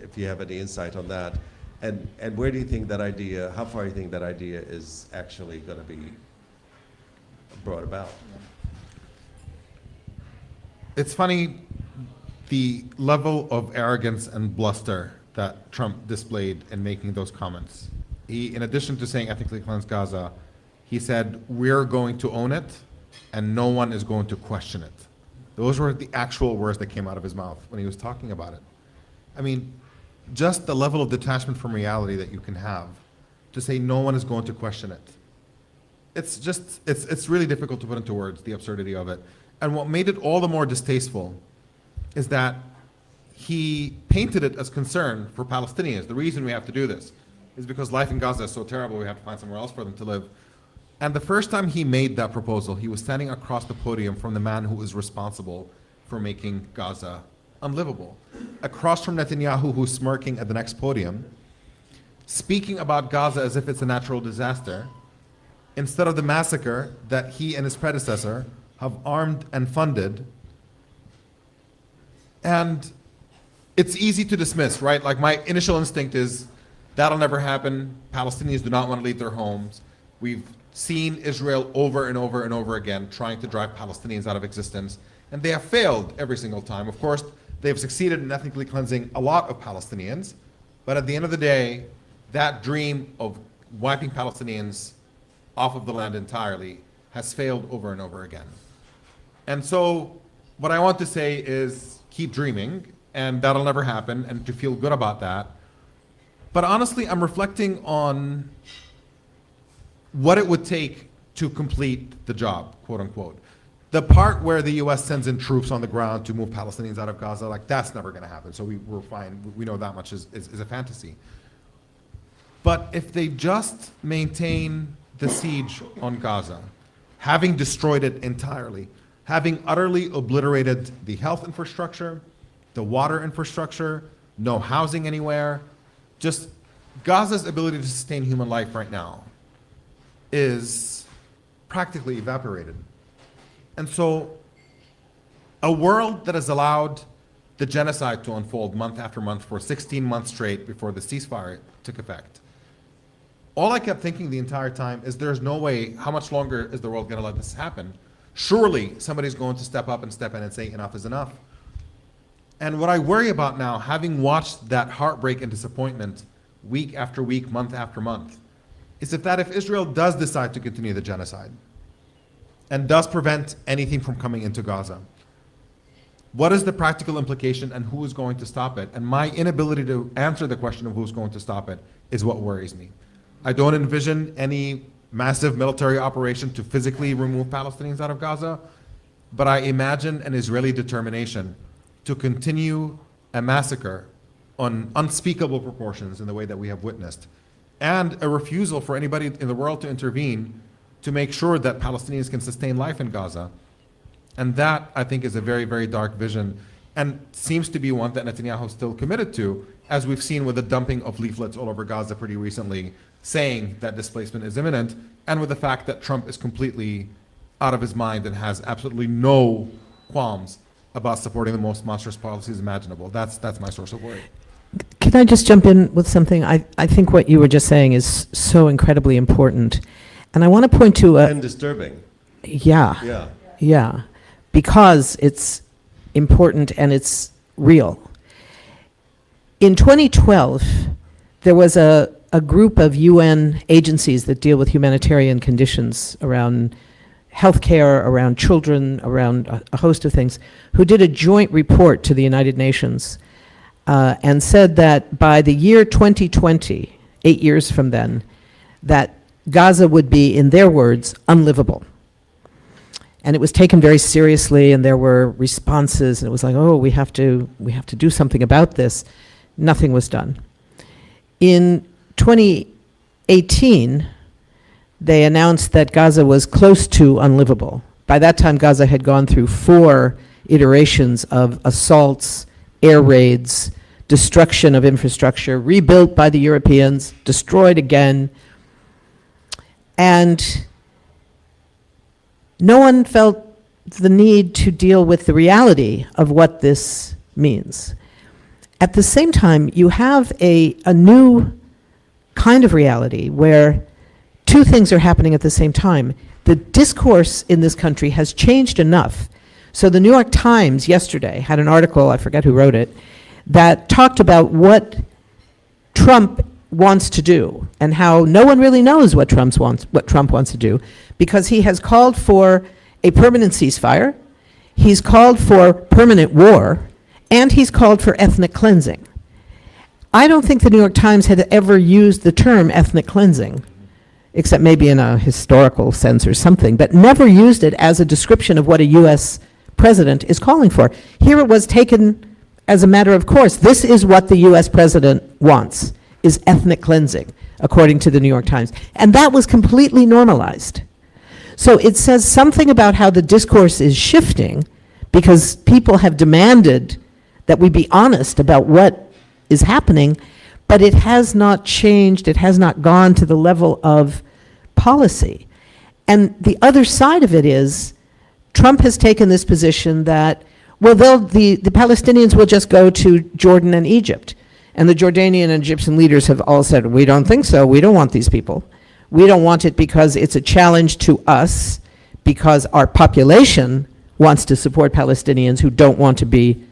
if you have any insight on that? And where do you think that idea, how far do you think that idea is actually going to be brought about? It's funny, the level of arrogance and bluster that Trump displayed in making those comments. He, in addition to saying ethnically cleanse Gaza, he said, we're going to own it and no one is going to question it. Those were the actual words that came out of his mouth when he was talking about it. I mean, just the level of detachment from reality that you can have to say no one is going to question it. It's just, it's really difficult to put into words, the absurdity of it. And what made it all the more distasteful is that he painted it as concern for Palestinians. The reason we have to do this is because life in Gaza is so terrible, we have to find somewhere else for them to live. And the first time he made that proposal, he was standing across the podium from the man who was responsible for making Gaza unlivable. Across from Netanyahu, who's smirking at the next podium, speaking about Gaza as if it's a natural disaster, instead of the massacre that he and his predecessor have armed and funded. And it's easy to dismiss, right? Like, my initial instinct is that'll never happen. Palestinians do not want to leave their homes. We've seen Israel over and over and over again trying to drive Palestinians out of existence, and they have failed every single time. Of course, they've succeeded in ethnically cleansing a lot of Palestinians, but at the end of the day, that dream of wiping Palestinians off of the land entirely has failed over and over again. And so what I want to say is keep dreaming, and that'll never happen, and to feel good about that. But honestly, I'm reflecting on what it would take to complete the job, quote unquote. The part where the US sends in troops on the ground to move Palestinians out of Gaza, like, that's never gonna happen. So we're fine, we know that much is a fantasy. But if they just maintain the siege on Gaza, having destroyed it entirely, having utterly obliterated the health infrastructure, the water infrastructure, no housing anywhere, just Gaza's ability to sustain human life right now is practically evaporated. And so a world that has allowed the genocide to unfold month after month for 16 months straight before the ceasefire took effect, all I kept thinking the entire time is there's no way, how much longer is the world going to let this happen? Surely somebody's going to step up and step in and say enough is enough. And what I worry about now, having watched that heartbreak and disappointment week after week, month after month, is if Israel does decide to continue the genocide and does prevent anything from coming into Gaza, what is the practical implication and who is going to stop it? And my inability to answer the question of who's going to stop it is what worries me. I don't envision any massive military operation to physically remove Palestinians out of Gaza, but I imagine an Israeli determination to continue a massacre on unspeakable proportions in the way that we have witnessed, and a refusal for anybody in the world to intervene to make sure that Palestinians can sustain life in Gaza. And that, I think, is a very, very dark vision, and seems to be one that Netanyahu is still committed to, as we've seen with the dumping of leaflets all over Gaza pretty recently, saying that displacement is imminent, and with the fact that Trump is completely out of his mind and has absolutely no qualms about supporting the most monstrous policies imaginable. That's my source of worry. Can I just jump in with something? I think what you were just saying is so incredibly important. And I want to point to And disturbing. yeah, because it's important and it's real. In 2012, there was a group of UN agencies that deal with humanitarian conditions around healthcare, around children, around a host of things, who did a joint report to the United Nations and said that by the year 2020, 8 years from then, that Gaza would be, in their words, unlivable. And it was taken very seriously, and there were responses, and it was like, oh, we have to do something about this. Nothing was done. In 2018, they announced that Gaza was close to unlivable. By that time, Gaza had gone through 4 iterations of assaults, air raids, destruction of infrastructure, rebuilt by the Europeans, destroyed again. And no one felt the need to deal with the reality of what this means. At the same time, you have a new kind of reality where 2 things are happening at the same time. The discourse in this country has changed enough. So the New York Times yesterday had an article, I forget who wrote it, that talked about what Trump wants to do and how no one really knows what Trump wants to do, because he has called for a permanent ceasefire, he's called for permanent war, and he's called for ethnic cleansing. I don't think the New York Times had ever used the term ethnic cleansing, except maybe in a historical sense or something, but never used it as a description of what a U.S. president is calling for. Here it was taken as a matter of course. This is what the U.S. president wants, is ethnic cleansing, according to the New York Times. And that was completely normalized. So it says something about how the discourse is shifting, because people have demanded that we be honest about what is happening, but it has not changed, it has not gone to the level of policy. And the other side of it is, Trump has taken this position that, well, the Palestinians will just go to Jordan and Egypt. And the Jordanian and Egyptian leaders have all said, we don't think so, we don't want these people. We don't want it because it's a challenge to us, because our population wants to support Palestinians who don't want to be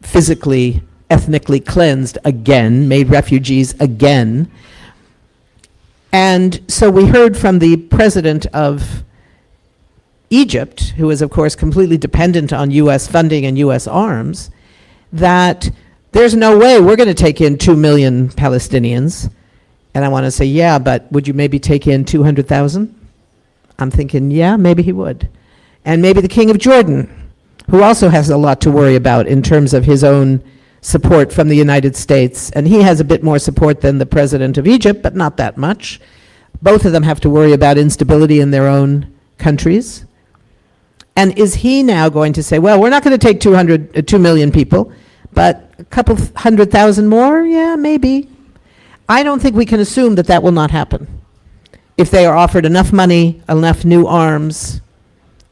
physically, ethnically cleansed again, made refugees again. And so we heard from the president of Egypt, who is of course completely dependent on US funding and US arms, that there's no way we're going to take in 2 million Palestinians. And I want to say, yeah, but would you maybe take in 200,000? I'm thinking, yeah, maybe he would. And maybe the king of Jordan, who also has a lot to worry about in terms of his own support from the United States. And he has a bit more support than the president of Egypt, but not that much. Both of them have to worry about instability in their own countries. And is he now going to say, well, we're not going to take 2 million people, but a couple 100,000 more? Yeah, maybe. I don't think we can assume that that will not happen. If they are offered enough money, enough new arms,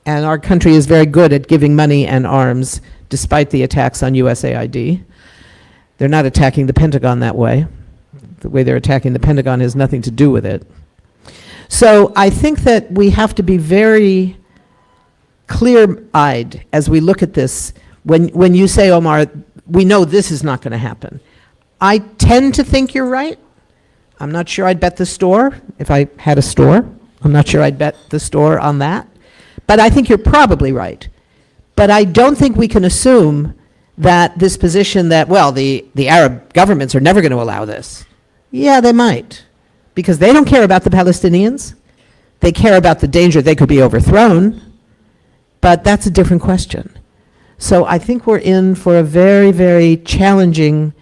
and our country is very good at giving money and arms, despite the attacks on USAID. They're not attacking the Pentagon that way. The way they're attacking the Pentagon has nothing to do with it. So I think that we have to be very clear-eyed as we look at this. When you say, Omar, we know this is not going to happen, I tend to think you're right. I'm not sure I'd bet the store if I had a store. I'm not sure I'd bet the store on that. But I think you're probably right. But I don't think we can assume that this position that, well, the Arab governments are never going to allow this. Yeah, they might, because they don't care about the Palestinians. They care about the danger they could be overthrown, but that's a different question. So I think we're in for a very, very challenging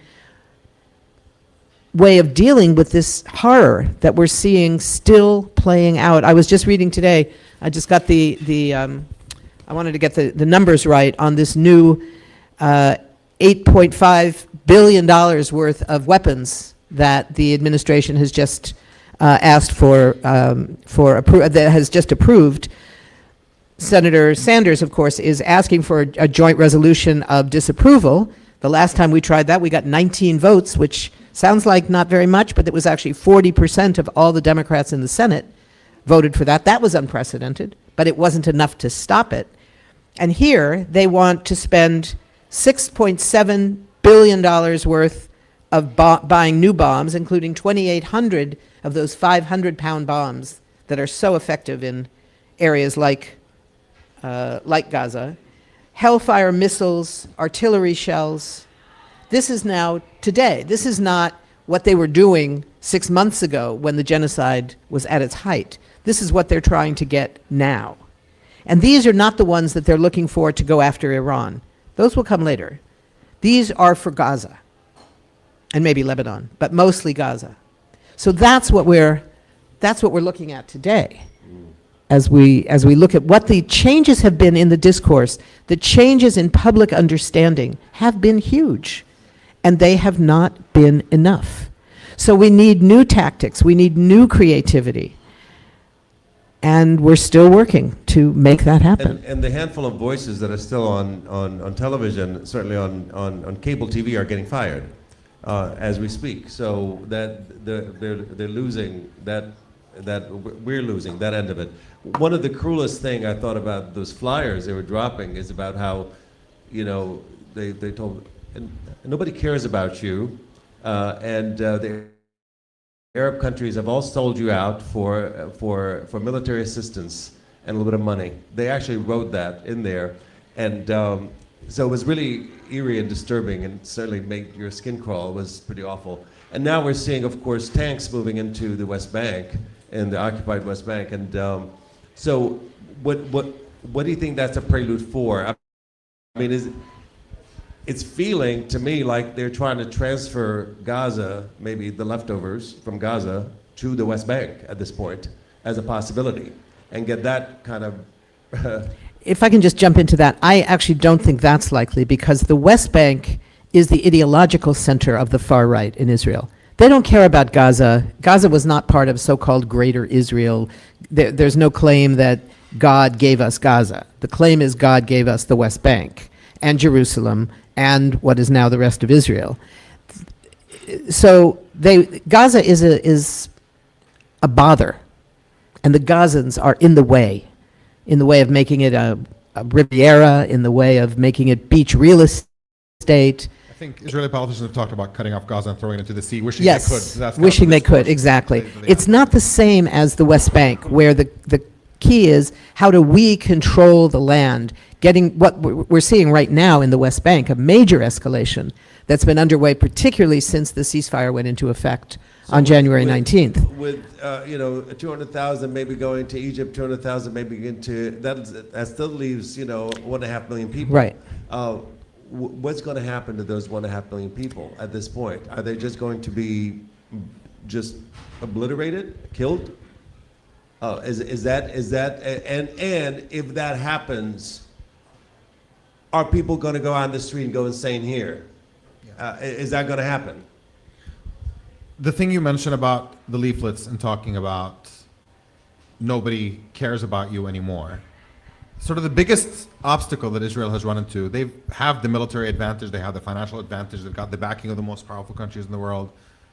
way of dealing with this horror that we're seeing still playing out. I was just reading today, I just got I wanted to get the numbers right on this new $8.5 billion worth of weapons that the administration has just asked for, that has just approved. Senator Sanders, of course, is asking for a joint resolution of disapproval. The last time we tried that, we got 19 votes, which sounds like not very much, but it was actually 40% of all the Democrats in the Senate voted for that. That was unprecedented, but it wasn't enough to stop it. And here, they want to spend $6.7 billion worth of buying new bombs, including 2,800 of those 500-pound bombs that are so effective in areas like Gaza, Hellfire missiles, artillery shells. This is now today. This is not what they were doing 6 months ago when the genocide was at its height. This is what they're trying to get now. And these are not the ones that they're looking for to go after Iran. Those will come later. These are for Gaza and maybe Lebanon, but mostly Gaza. So that's what we're looking at today. As we look at what the changes have been in the discourse, the changes in public understanding have been huge, and they have not been enough. So we need new tactics, we need new creativity, and we're still working to make that happen. And the handful of voices that are still on television, certainly on cable TV, are getting fired as we speak. So that they're losing that we're losing that end of it. One of the cruelest thing I thought about those flyers they were dropping is about how, they told, and nobody cares about you, and the Arab countries have all sold you out for military assistance and a little bit of money. They actually wrote that in there, and so it was really eerie and disturbing, and certainly made your skin crawl. It was pretty awful. And now we're seeing, of course, tanks moving into the West Bank, in the occupied West Bank, and so what do you think that's a prelude for? I mean, it's feeling to me like they're trying to transfer Gaza, maybe the leftovers from Gaza, to the West Bank at this point as a possibility, and get that kind of. If I can just jump into that, I actually don't think that's likely, because the West Bank is the ideological center of the far right in Israel. They don't care about Gaza. Gaza was not part of so-called Greater Israel. There's no claim that God gave us Gaza. The claim is God gave us the West Bank and Jerusalem and what is now the rest of Israel. So Gaza is a bother, and the Gazans are in the way of making it a Riviera, in the way of making it beach real estate. I think Israeli politicians have talked about cutting off Gaza and throwing it into the sea, wishing Yes, they could. That's wishing they could, exactly. It's not the same as the West Bank, where the key is, how do we control the land? Getting what we're seeing right now in the West Bank, a major escalation that's been underway, particularly since the ceasefire went into effect on January 19th. With 200,000 maybe going to Egypt, 200,000 maybe into that still leaves 1.5 million people. Right. What's going to happen to those 1.5 million people at this point? Are they just going to be just obliterated, killed? Is that and if that happens, are people going to go on the street and go insane here? Is that going to happen? The thing you mentioned about the leaflets and talking about nobody cares about you anymore. Sort of the biggest obstacle that Israel has run into, they have the military advantage, they have the financial advantage, they've got the backing of the most powerful countries in the world.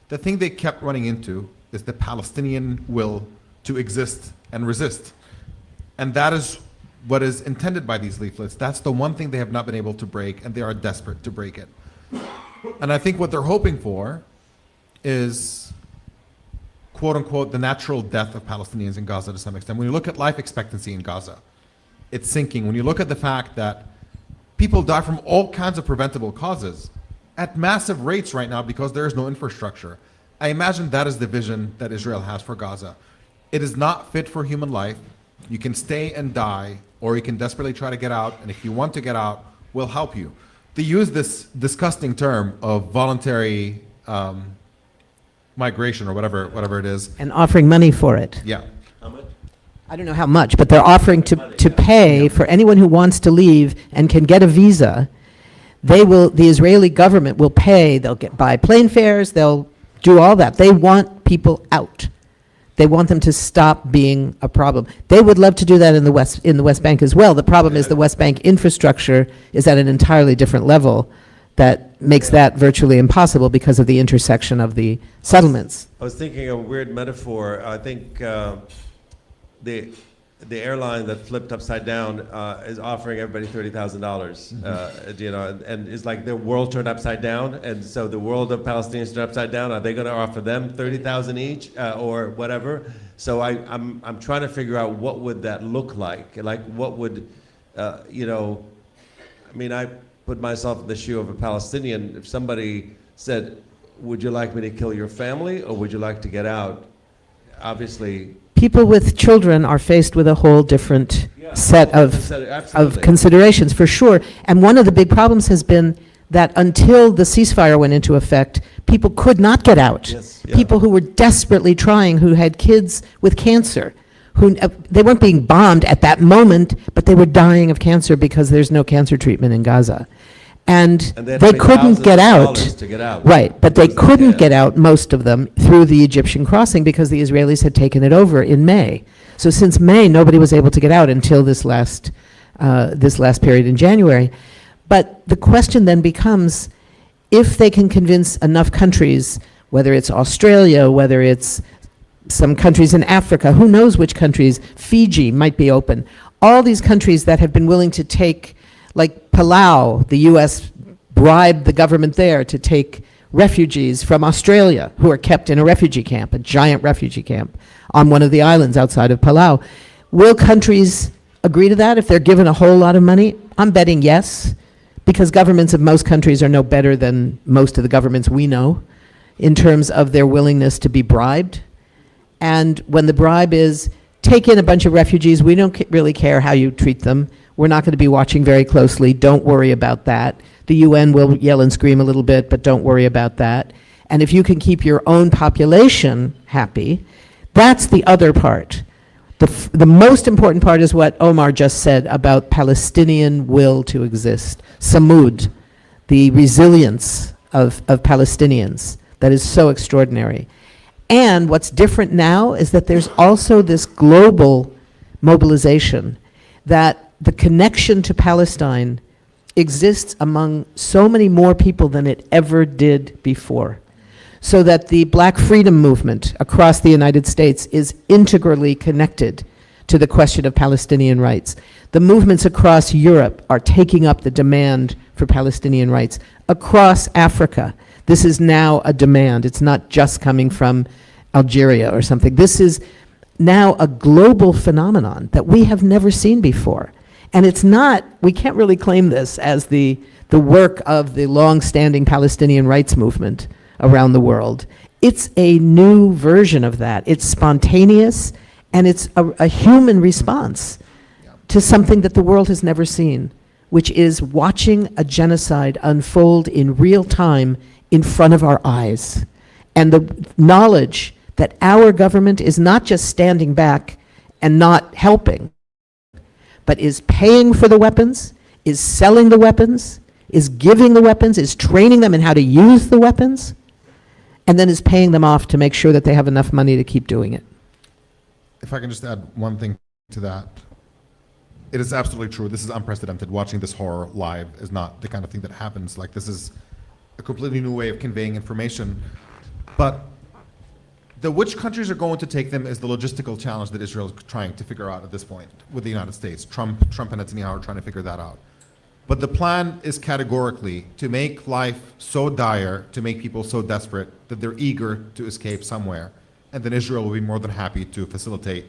The thing they kept running into is the Palestinian will to exist and resist. And that is what is intended by these leaflets. That's the one thing they have not been able to break, and they are desperate to break it. And I think what they're hoping for is, quote unquote, the natural death of Palestinians in Gaza to some extent. When you look at life expectancy in Gaza, it's sinking. When you look at the fact that people die from all kinds of preventable causes at massive rates right now because there is no infrastructure, I imagine that is the vision that Israel has for Gaza. It is not fit for human life. You can stay and die, or you can desperately try to get out, and if you want to get out, we'll help you. They use this disgusting term of voluntary migration, or whatever it is. And offering money for it. Yeah. How much? I don't know how much, but they're offering to pay for anyone who wants to leave and can get a visa. The Israeli government will pay, they'll buy plane fares, they'll do all that. They want people out. They want them to stop being a problem. They would love to do that in the West Bank as well. The problem is the West Bank infrastructure is at an entirely different level that makes that virtually impossible because of the intersection of the settlements. I was thinking of a weird metaphor. I think the airline that flipped upside down is offering everybody $30,000. You know, and it's like the world turned upside down, and so the world of Palestinians turned upside down. Are they going to offer them $30,000 each or whatever? So I'm trying to figure out what would that look like. Like what would, you know, I mean, I put myself in the shoe of a Palestinian. If somebody said, "Would you like me to kill your family, or would you like to get out?" Obviously, People with children are faced with a whole different set of absolutely. considerations, for sure. And one of the big problems has been that until the ceasefire went into effect, people could not get out. Yes, yeah. People who were desperately trying, who had kids with cancer, who they weren't being bombed at that moment, but they were dying of cancer because there's no cancer treatment in Gaza. And they had they to pay couldn't get out. thousands of dollars to get out. Right, but they couldn't Yeah. get out, most of them, through the Egyptian crossing because the Israelis had taken it over in May. So since May, nobody was able to get out until this last period in January. But the question then becomes, if they can convince enough countries, whether it's Australia, whether it's some countries in Africa, who knows which countries, Fiji might be open, all these countries that have been willing to take, like Palau, the US bribed the government there to take refugees from Australia who are kept in a refugee camp, a giant refugee camp on one of the islands outside of Palau. Will countries agree to that if they're given a whole lot of money? I'm betting yes, because governments of most countries are no better than most of the governments we know in terms of their willingness to be bribed. And when the bribe is, take in a bunch of refugees, we don't really care how you treat them. We're not going to be watching very closely. Don't worry about that. The UN will yell and scream a little bit, but don't worry about that. And if you can keep your own population happy, that's the other part. The most important part is what Omar just said about Palestinian will to exist. Samud, the resilience of Palestinians that is so extraordinary. And what's different now is that there's also this global mobilization, that the connection to Palestine exists among so many more people than it ever did before. So that the Black freedom movement across the United States is integrally connected to the question of Palestinian rights. The movements across Europe are taking up the demand for Palestinian rights. Across Africa, this is now a demand. It's not just coming from Algeria or something. This is now a global phenomenon that we have never seen before. And it's not, we can't really claim this as the work of the long-standing Palestinian rights movement around the world. It's a new version of that. It's spontaneous, and it's a human response to something that the world has never seen, which is watching a genocide unfold in real time in front of our eyes. And the knowledge that our government is not just standing back and not helping, but is paying for the weapons, is selling the weapons, is giving the weapons, is training them in how to use the weapons, and then is paying them off to make sure that they have enough money to keep doing it. If I can just add one thing to that. It is absolutely true. This is unprecedented. Watching this horror live is not the kind of thing that happens. Like, this is a completely new way of conveying information. But which countries are going to take them is the logistical challenge that Israel is trying to figure out at this point with the United States. Trump and Netanyahu are trying to figure that out. But the plan is categorically to make life so dire, to make people so desperate that they're eager to escape somewhere. And then Israel will be more than happy to facilitate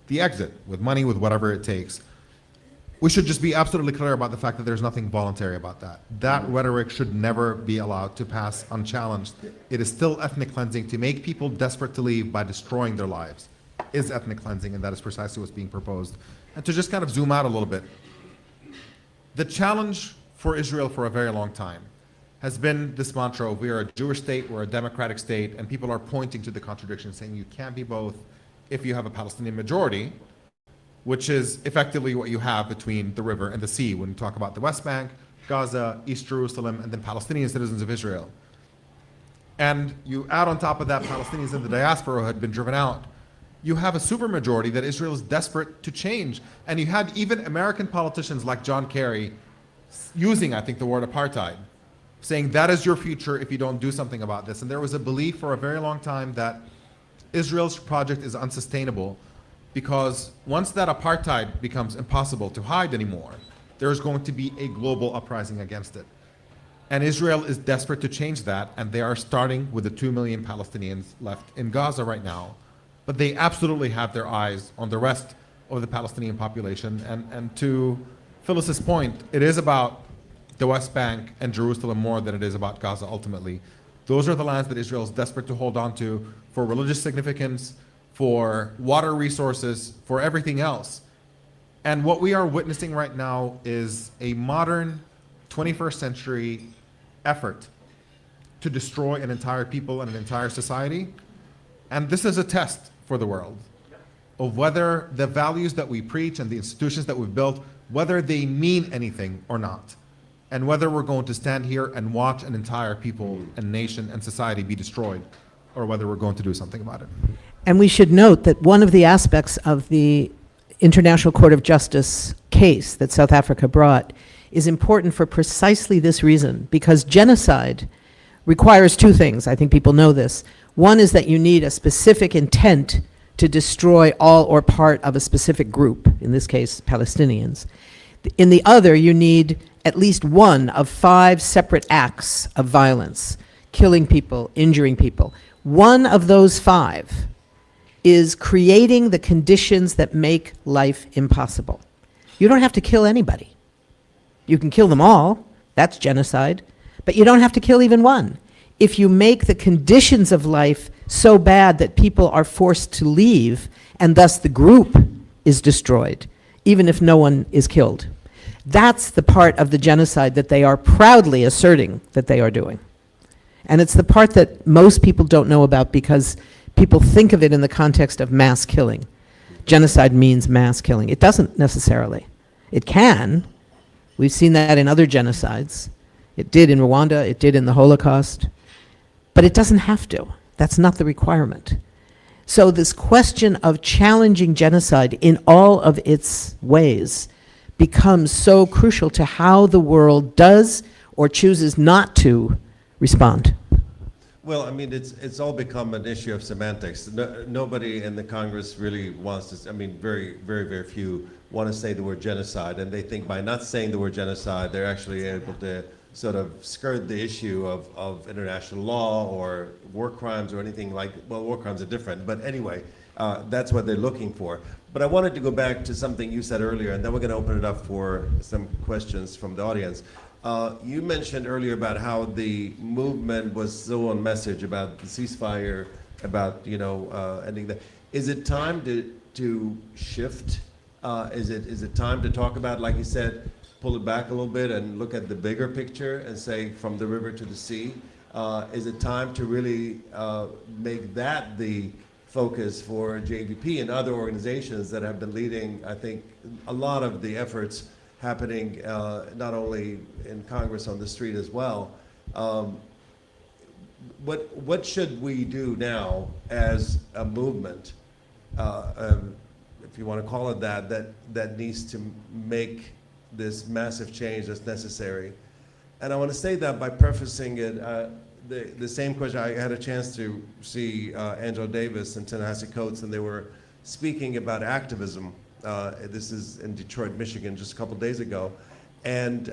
the exit with money, with whatever it takes. We should just be absolutely clear about the fact that there's nothing voluntary about that. That rhetoric should never be allowed to pass unchallenged. It is still ethnic cleansing. To make people desperate to leave by destroying their lives is ethnic cleansing, and that is precisely what's being proposed. And to just kind of zoom out a little bit, the challenge for Israel for a very long time has been this mantra of, we are a Jewish state, we're a democratic state, and people are pointing to the contradiction, saying you can't be both if you have a Palestinian majority, which is effectively what you have between the river and the sea when you talk about the West Bank, Gaza, East Jerusalem, and then Palestinian citizens of Israel. And you add on top of that Palestinians in the diaspora who had been driven out. you have a supermajority that Israel is desperate to change. And you had even American politicians like John Kerry using, I think, the word apartheid, saying that is your future if you don't do something about this. And there was a belief for a very long time that Israel's project is unsustainable because once that apartheid becomes impossible to hide anymore, there's going to be a global uprising against it. And Israel is desperate to change that, and they are starting with the 2 million Palestinians left in Gaza right now. But they absolutely have their eyes on the rest of the Palestinian population. And to Phyllis's point, it is about the West Bank and Jerusalem more than it is about Gaza ultimately. Those are the lands that Israel is desperate to hold on to for religious significance, for water resources, for everything else. And what we are witnessing right now is a modern 21st century effort to destroy an entire people and an entire society. And this is a test for the world of whether the values that we preach and the institutions that we've built, whether they mean anything or not. And whether we're going to stand here and watch an entire people and nation and society be destroyed, or whether we're going to do something about it. And we should note that one of the aspects of the International Court of Justice case that South Africa brought is important for precisely this reason, because genocide requires two things. I think people know this. One is that you need a specific intent to destroy all or part of a specific group, in this case, Palestinians. In the other, you need at least one of 5 separate acts of violence, killing people, injuring people. One of those 5 is creating the conditions that make life impossible. You don't have to kill anybody. You can kill them all, that's genocide, but you don't have to kill even one. If you make the conditions of life so bad that people are forced to leave, and thus the group is destroyed, even if no one is killed. That's the part of the genocide that they are proudly asserting that they are doing. And it's the part that most people don't know about because people think of it in the context of mass killing. Genocide means mass killing. It doesn't necessarily. It can. We've seen that in other genocides. It did in Rwanda, it did in the Holocaust. But it doesn't have to. That's not the requirement. So this question of challenging genocide in all of its ways becomes so crucial to how the world does or chooses not to respond. Well, I mean, it's all become an issue of semantics. Nobody in the Congress really wants to, I mean, very, very, very few want to say the word genocide, and they think by not saying the word genocide, they're actually able to sort of skirt the issue of international law or war crimes or anything like, well, war crimes are different, but anyway, that's what they're looking for. But I wanted to go back to something you said earlier, and then we're going to open it up for some questions from the audience. You mentioned earlier about how the movement was so on message about the ceasefire, about, you know, ending that. Is it time to shift? Is it time to talk about, like you said, pull it back a little bit and look at the bigger picture and say from the river to the sea? Is it time to really make that the focus for JVP and other organizations that have been leading, I think, a lot of the efforts happening not only in Congress, on the street as well. What should we do now as a movement, if you want to call it that, that needs to make this massive change that's necessary? And I want to say that by prefacing it, the same question. I had a chance to see Angela Davis and Ta-Nehisi Coates, and they were speaking about activism. This is in Detroit, Michigan, just a couple days ago. And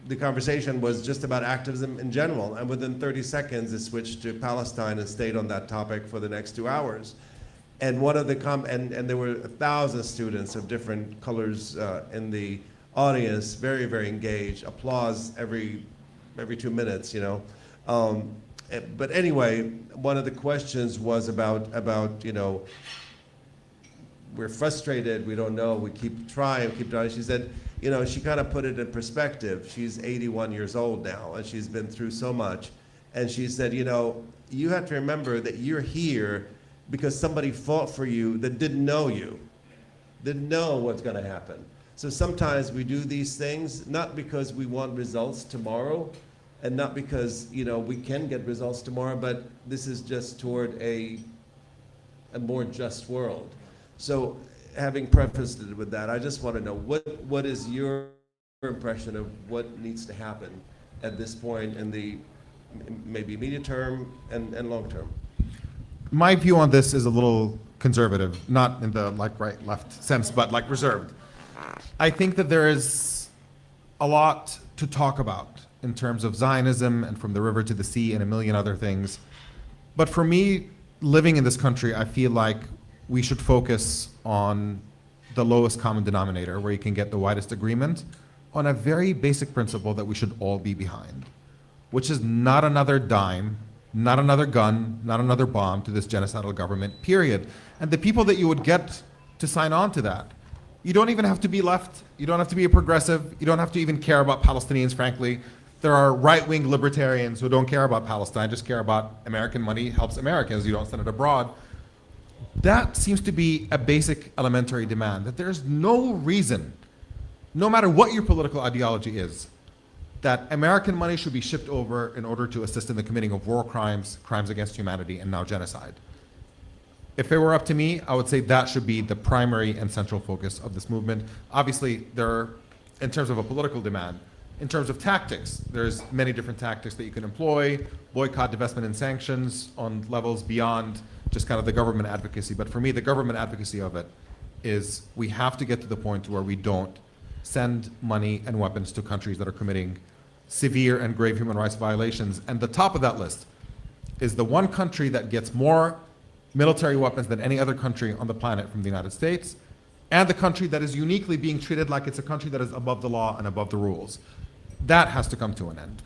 the conversation was just about activism in general. And within 30 seconds, it switched to Palestine and stayed on that topic for the next 2 hours. And one of the and there were 1,000 students of different colors in the audience, very, very engaged, applause every 2 minutes, you know. But anyway, one of the questions was about you know, we're frustrated, we don't know, we keep trying. She said, you know, she kind of put it in perspective. She's 81 years old now, and she's been through so much. And she said, you know, you have to remember that you're here because somebody fought for you that didn't know you, didn't know what's going to happen. So sometimes we do these things, not because we want results tomorrow, and not because, you know, we can get results tomorrow, but this is just toward a a more just world. So having prefaced it with that, I just want to know what is your impression of what needs to happen at this point in the maybe immediate term and long term? My view on this is a little conservative, not in the like right left sense, but like reserved. I think that there is a lot to talk about in terms of Zionism and from the river to the sea and a million other things. But for me, living in this country, I feel like we should focus on the lowest common denominator, where you can get the widest agreement on a very basic principle that we should all be behind, which is not another dime, not another gun, not another bomb to this genocidal government, period. And the people that you would get to sign on to that, you don't even have to be left, you don't have to be a progressive, you don't have to even care about Palestinians, frankly. There are right-wing libertarians who don't care about Palestine, just care about American money helps Americans, you don't send it abroad. That seems to be a basic elementary demand, that there's no reason, no matter what your political ideology is, that American money should be shipped over in order to assist in the committing of war crimes, crimes against humanity, and now genocide. If it were up to me, I would say that should be the primary and central focus of this movement. Obviously, there are, in terms of a political demand, in terms of tactics, there's many different tactics that you can employ, boycott, divestment, and sanctions on levels beyond just kind of the government advocacy. But for me, the government advocacy of it is we have to get to the point where we don't send money and weapons to countries that are committing severe and grave human rights violations. And the top of that list is the one country that gets more military weapons than any other country on the planet from the United States, and the country that is uniquely being treated like it's a country that is above the law and above the rules. That has to come to an end.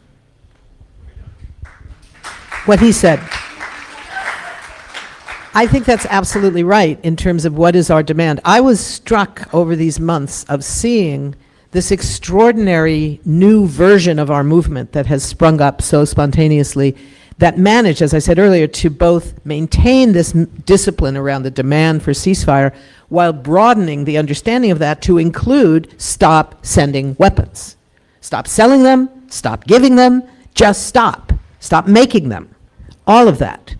What he said. I think that's absolutely right in terms of what is our demand. I was struck over these months of seeing this extraordinary new version of our movement that has sprung up so spontaneously, that managed, as I said earlier, to both maintain this discipline around the demand for ceasefire while broadening the understanding of that to include stop sending weapons. Stop selling them, stop giving them, just stop. Stop making them. All of that.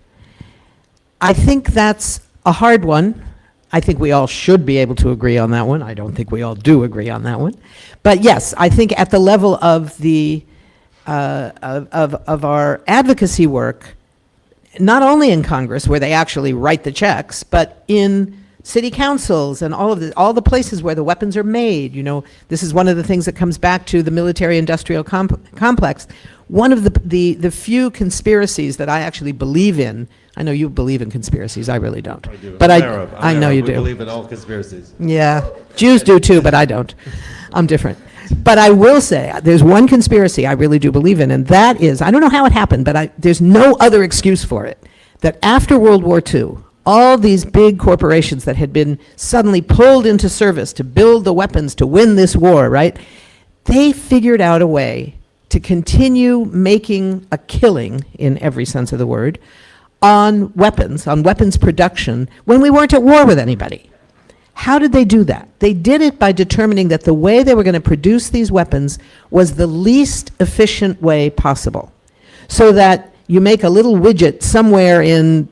I think that's a hard one. I think we all should be able to agree on that one. I don't think we all do agree on that one. But yes, I think at the level of the of our advocacy work, not only in Congress where they actually write the checks, but in city councils and all the places where the weapons are made. You know, this is one of the things that comes back to the military-industrial complex. One of the few conspiracies that I actually believe in. I know you believe in conspiracies. I really don't. I do. But I'm Arab. I know you We do. believe in all conspiracies. Yeah, Jews do too, but I don't. I'm different. But I will say, there's one conspiracy I really do believe in, and that is, I don't know how it happened, but there's no other excuse for it, that after World War II, all these big corporations that had been suddenly pulled into service to build the weapons to win this war, right? They figured out a way to continue making a killing, in every sense of the word, on weapons production, when we weren't at war with anybody. How did they do that? They did it by determining that the way they were going to produce these weapons was the least efficient way possible. So that you make a little widget somewhere in,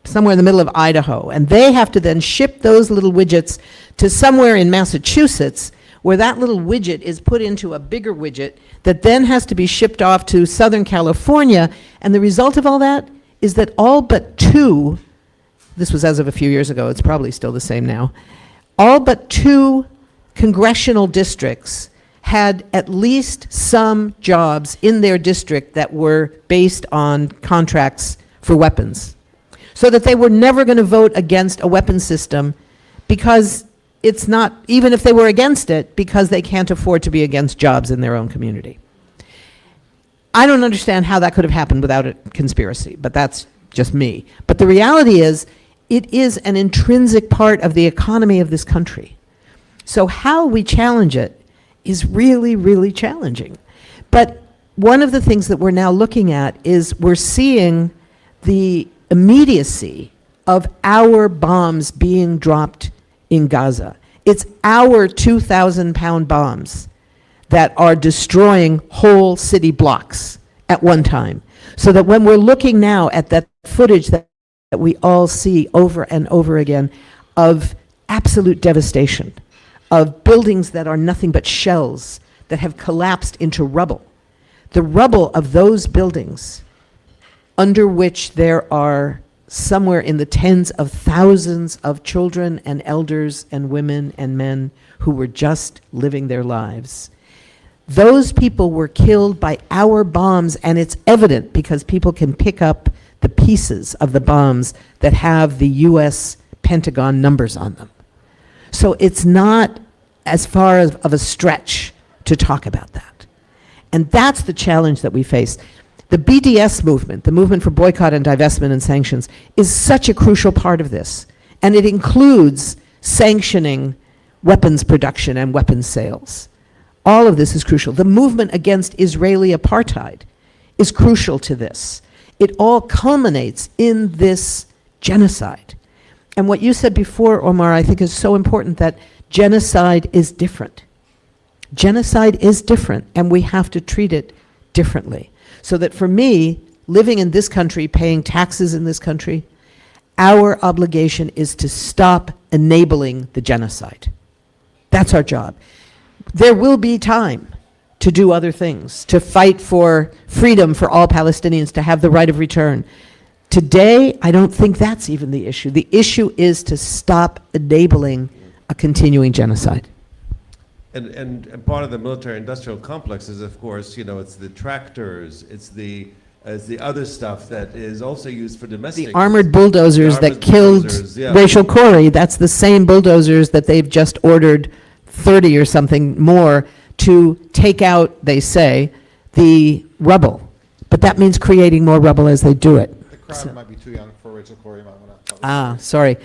somewhere in the middle of Idaho, and they have to then ship those little widgets to somewhere in Massachusetts, where that little widget is put into a bigger widget that then has to be shipped off to Southern California. And the result of all that is that all but two, this was as of a few years ago, it's probably still the same now, all but two congressional districts had at least some jobs in their district that were based on contracts for weapons. So that they were never going to vote against a weapons system because it's not, even if they were against it, because they can't afford to be against jobs in their own community. I don't understand how that could have happened without a conspiracy, but that's just me. But the reality is, it is an intrinsic part of the economy of this country. So how we challenge it is really, really challenging. But one of the things that we're now looking at is we're seeing the immediacy of our bombs being dropped in Gaza. It's our 2,000-pound bombs that are destroying whole city blocks at one time. So that when we're looking now at that footage that that we all see over and over again of absolute devastation, of buildings that are nothing but shells that have collapsed into rubble. The rubble of those buildings, under which there are somewhere in the tens of thousands of children and elders and women and men who were just living their lives. Those people were killed by our bombs, and it's evident because people can pick up the pieces of the bombs that have the US Pentagon numbers on them. So it's not as far of a stretch to talk about that. And that's the challenge that we face. The BDS movement, the movement for boycott and divestment and sanctions, is such a crucial part of this. And it includes sanctioning weapons production and weapons sales. All of this is crucial. The movement against Israeli apartheid is crucial to this. It all culminates in this genocide. And what you said before, Omar, I think is so important, that genocide is different. Genocide is different, and we have to treat it differently. So that for me, living in this country, paying taxes in this country, our obligation is to stop enabling the genocide. That's our job. There will be time to do other things, to fight for freedom for all Palestinians, to have the right of return. Today, I don't think that's even the issue. The issue is to stop enabling a continuing genocide. And part of the military-industrial complex is, of course, you know, it's the tractors, it's the other stuff that is also used for domestic. The armored bulldozers that killed yeah. Rachel Corrie, that's the same bulldozers that they've just ordered 30 or something more to take out, they say, the rubble. But that means creating more rubble as they do it. The crowd might be too young for Rachel Corrie. Sorry.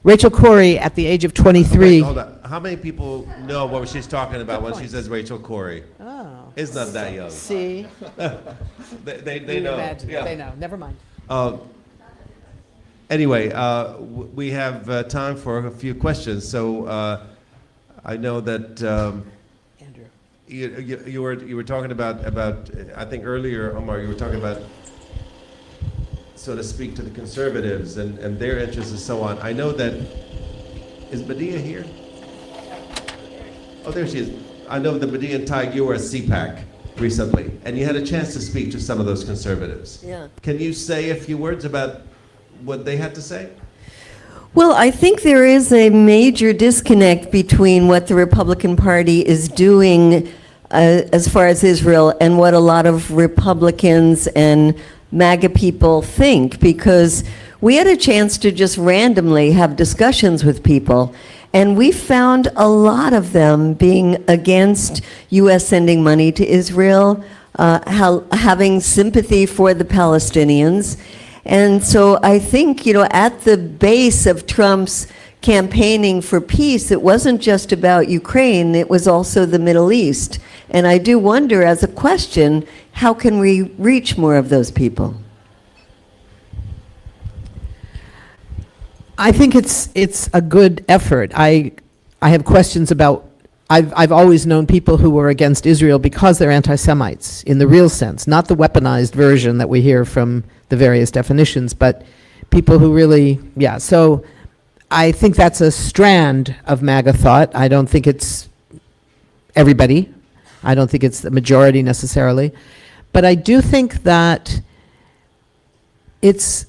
Rachel Corrie, at the age of 23. Hold on. How many people know what she's talking about when she says Rachel Corrie? Oh. It's not that young. See? They know. Yeah. They know. Never mind. Anyway, we have time for a few questions. So I know that Andrew. you were talking about I think earlier, Omar, you were talking about, so to speak, to the conservatives and their interests and so on. I know that, is Medea here? Oh, there she is. I know that Medea and Tig, you were at CPAC recently, and you had a chance to speak to some of those conservatives. Yeah. Can you say a few words about what they had to say? Well, I think there is a major disconnect between what the Republican Party is doing as far as Israel and what a lot of Republicans and MAGA people think, because we had a chance to just randomly have discussions with people, and we found a lot of them being against U.S. sending money to Israel, having sympathy for the Palestinians. And so I think, you know, at the base of Trump's campaigning for peace, it wasn't just about Ukraine, it was also the Middle East. And I do wonder, as a question, how can we reach more of those people? I think it's a good effort. I have questions about, I've always known people who were against Israel because they're anti-Semites in the real sense, not the weaponized version that we hear from the various definitions, but people who really, yeah. So I think that's a strand of MAGA thought. I don't think it's everybody. I don't think it's the majority necessarily. But I do think that it's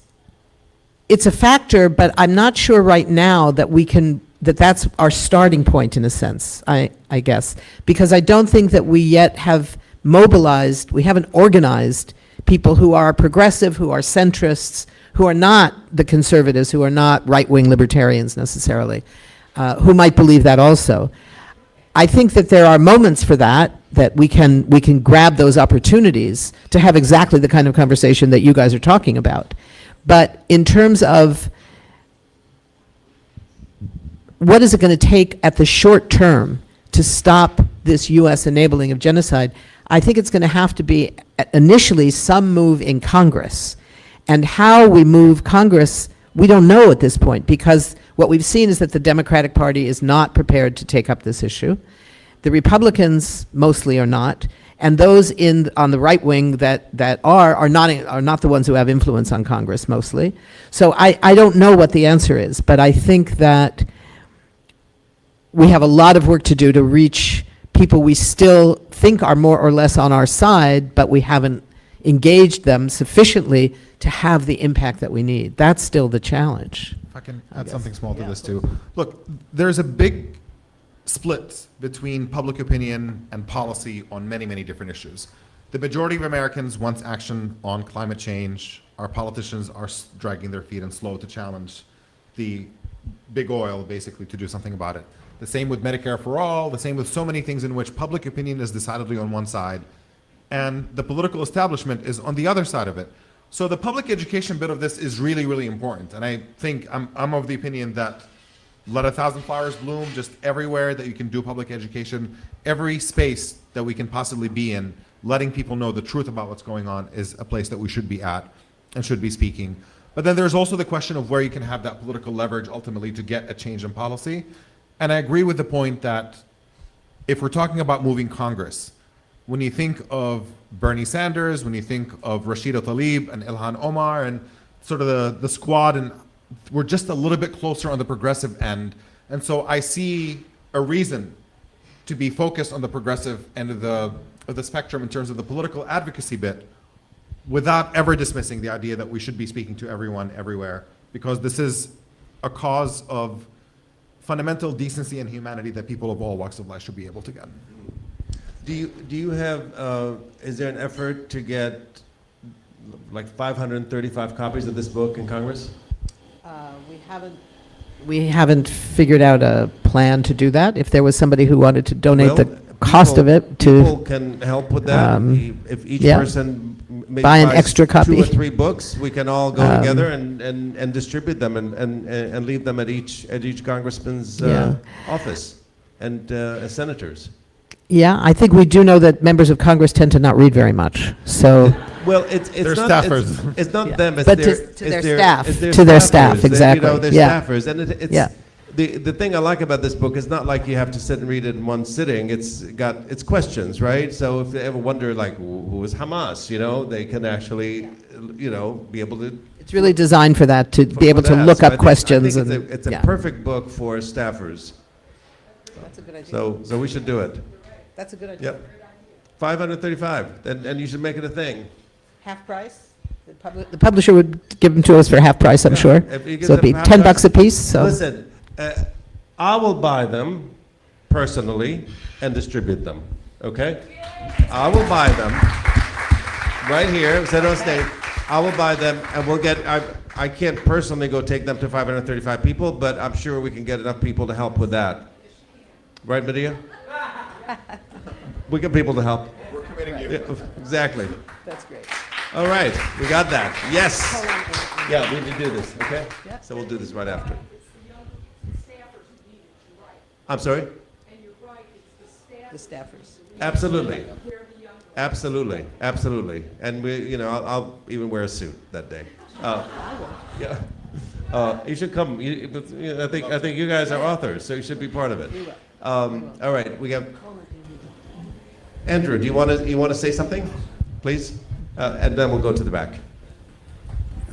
a factor, but I'm not sure right now that we can, that's our starting point in a sense, I guess. Because I don't think that we yet have mobilized, we haven't organized people who are progressive, who are centrists, who are not the conservatives, who are not right-wing libertarians necessarily, who might believe that also. I think that there are moments for that we can grab those opportunities to have exactly the kind of conversation that you guys are talking about. But in terms of what is it going to take at the short term to stop this U.S. enabling of genocide, I think it's going to have to be initially some move in Congress. And how we move Congress, we don't know at this point, because what we've seen is that the Democratic Party is not prepared to take up this issue. The Republicans mostly are not. And those on the right wing that are not the ones who have influence on Congress mostly. So I don't know what the answer is, but I think that we have a lot of work to do to reach people we still think are more or less on our side, but we haven't engaged them sufficiently to have the impact that we need. That's still the challenge. If I can add something small to this too. Look, there's a big split between public opinion and policy on many, many different issues. The majority of Americans want action on climate change. Our politicians are dragging their feet and slow to challenge the big oil, basically, to do something about it. The same with Medicare for all, the same with so many things in which public opinion is decidedly on one side, and the political establishment is on the other side of it. So the public education bit of this is really, really important. And I think I'm of the opinion that let 1,000 flowers bloom just everywhere that you can do public education, every space that we can possibly be in, letting people know the truth about what's going on is a place that we should be at and should be speaking. But then there's also the question of where you can have that political leverage ultimately to get a change in policy. And I agree with the point that if we're talking about moving Congress, when you think of Bernie Sanders, when you think of Rashida Tlaib and Ilhan Omar and sort of the squad, and we're just a little bit closer on the progressive end. And so I see a reason to be focused on the progressive end of the spectrum in terms of the political advocacy bit, without ever dismissing the idea that we should be speaking to everyone everywhere, because this is a cause of fundamental decency and humanity that people of all walks of life should be able to get. Do you have, is there an effort to get like 535 copies of this book in Congress? We haven't figured out a plan to do that. If there was somebody who wanted to donate the Well, cost of it People to can help with that. If each yeah. person maybe Buy an buys extra copy. 2 or 3 books, we can all go together and distribute them and leave them at each congressman's Yeah. office and senators. yeah, I think we do know that members of Congress tend to not read very much. So Well, it's They're not staffers. It's not Yeah. them. It's But their, to their it's staff. it's To their staff, staffers. exactly. They're Yeah. staffers, and it's Yeah. the thing I like about this book is not like you have to sit and read it in one sitting. It's questions, right? So if they ever wonder, like, who is Hamas? You know, they can actually, be able to. it's really designed for that, to be able to look So I up think- questions. I think and it's a yeah. perfect book for staffers. That's a good idea. So we should do it. That's a good idea. Yep. 535, and you should make it a thing. Half price? The publisher would give them to us for half price, I'm sure. If you give So it'd be them half $10 price- a piece, so. Listen, I will buy them personally and distribute them, okay? I will buy them right here, San Jose State. I will buy them and we'll get, I can't personally go take them to 535 people, but I'm sure we can get enough people to help with that. Right, Medea? We get people to help. We're committing you. Yeah, exactly. That's great. All right, we got that. Yes. Yeah, we need to do this, okay? So we'll do this right after. I'm sorry? The staffers. Absolutely. Absolutely, absolutely. And I'll even wear a suit that day. Yeah. You should come. I think you guys are authors, so you should be part of it. All right, we have Andrew. Do you want to say something, please? And then we'll go to the back.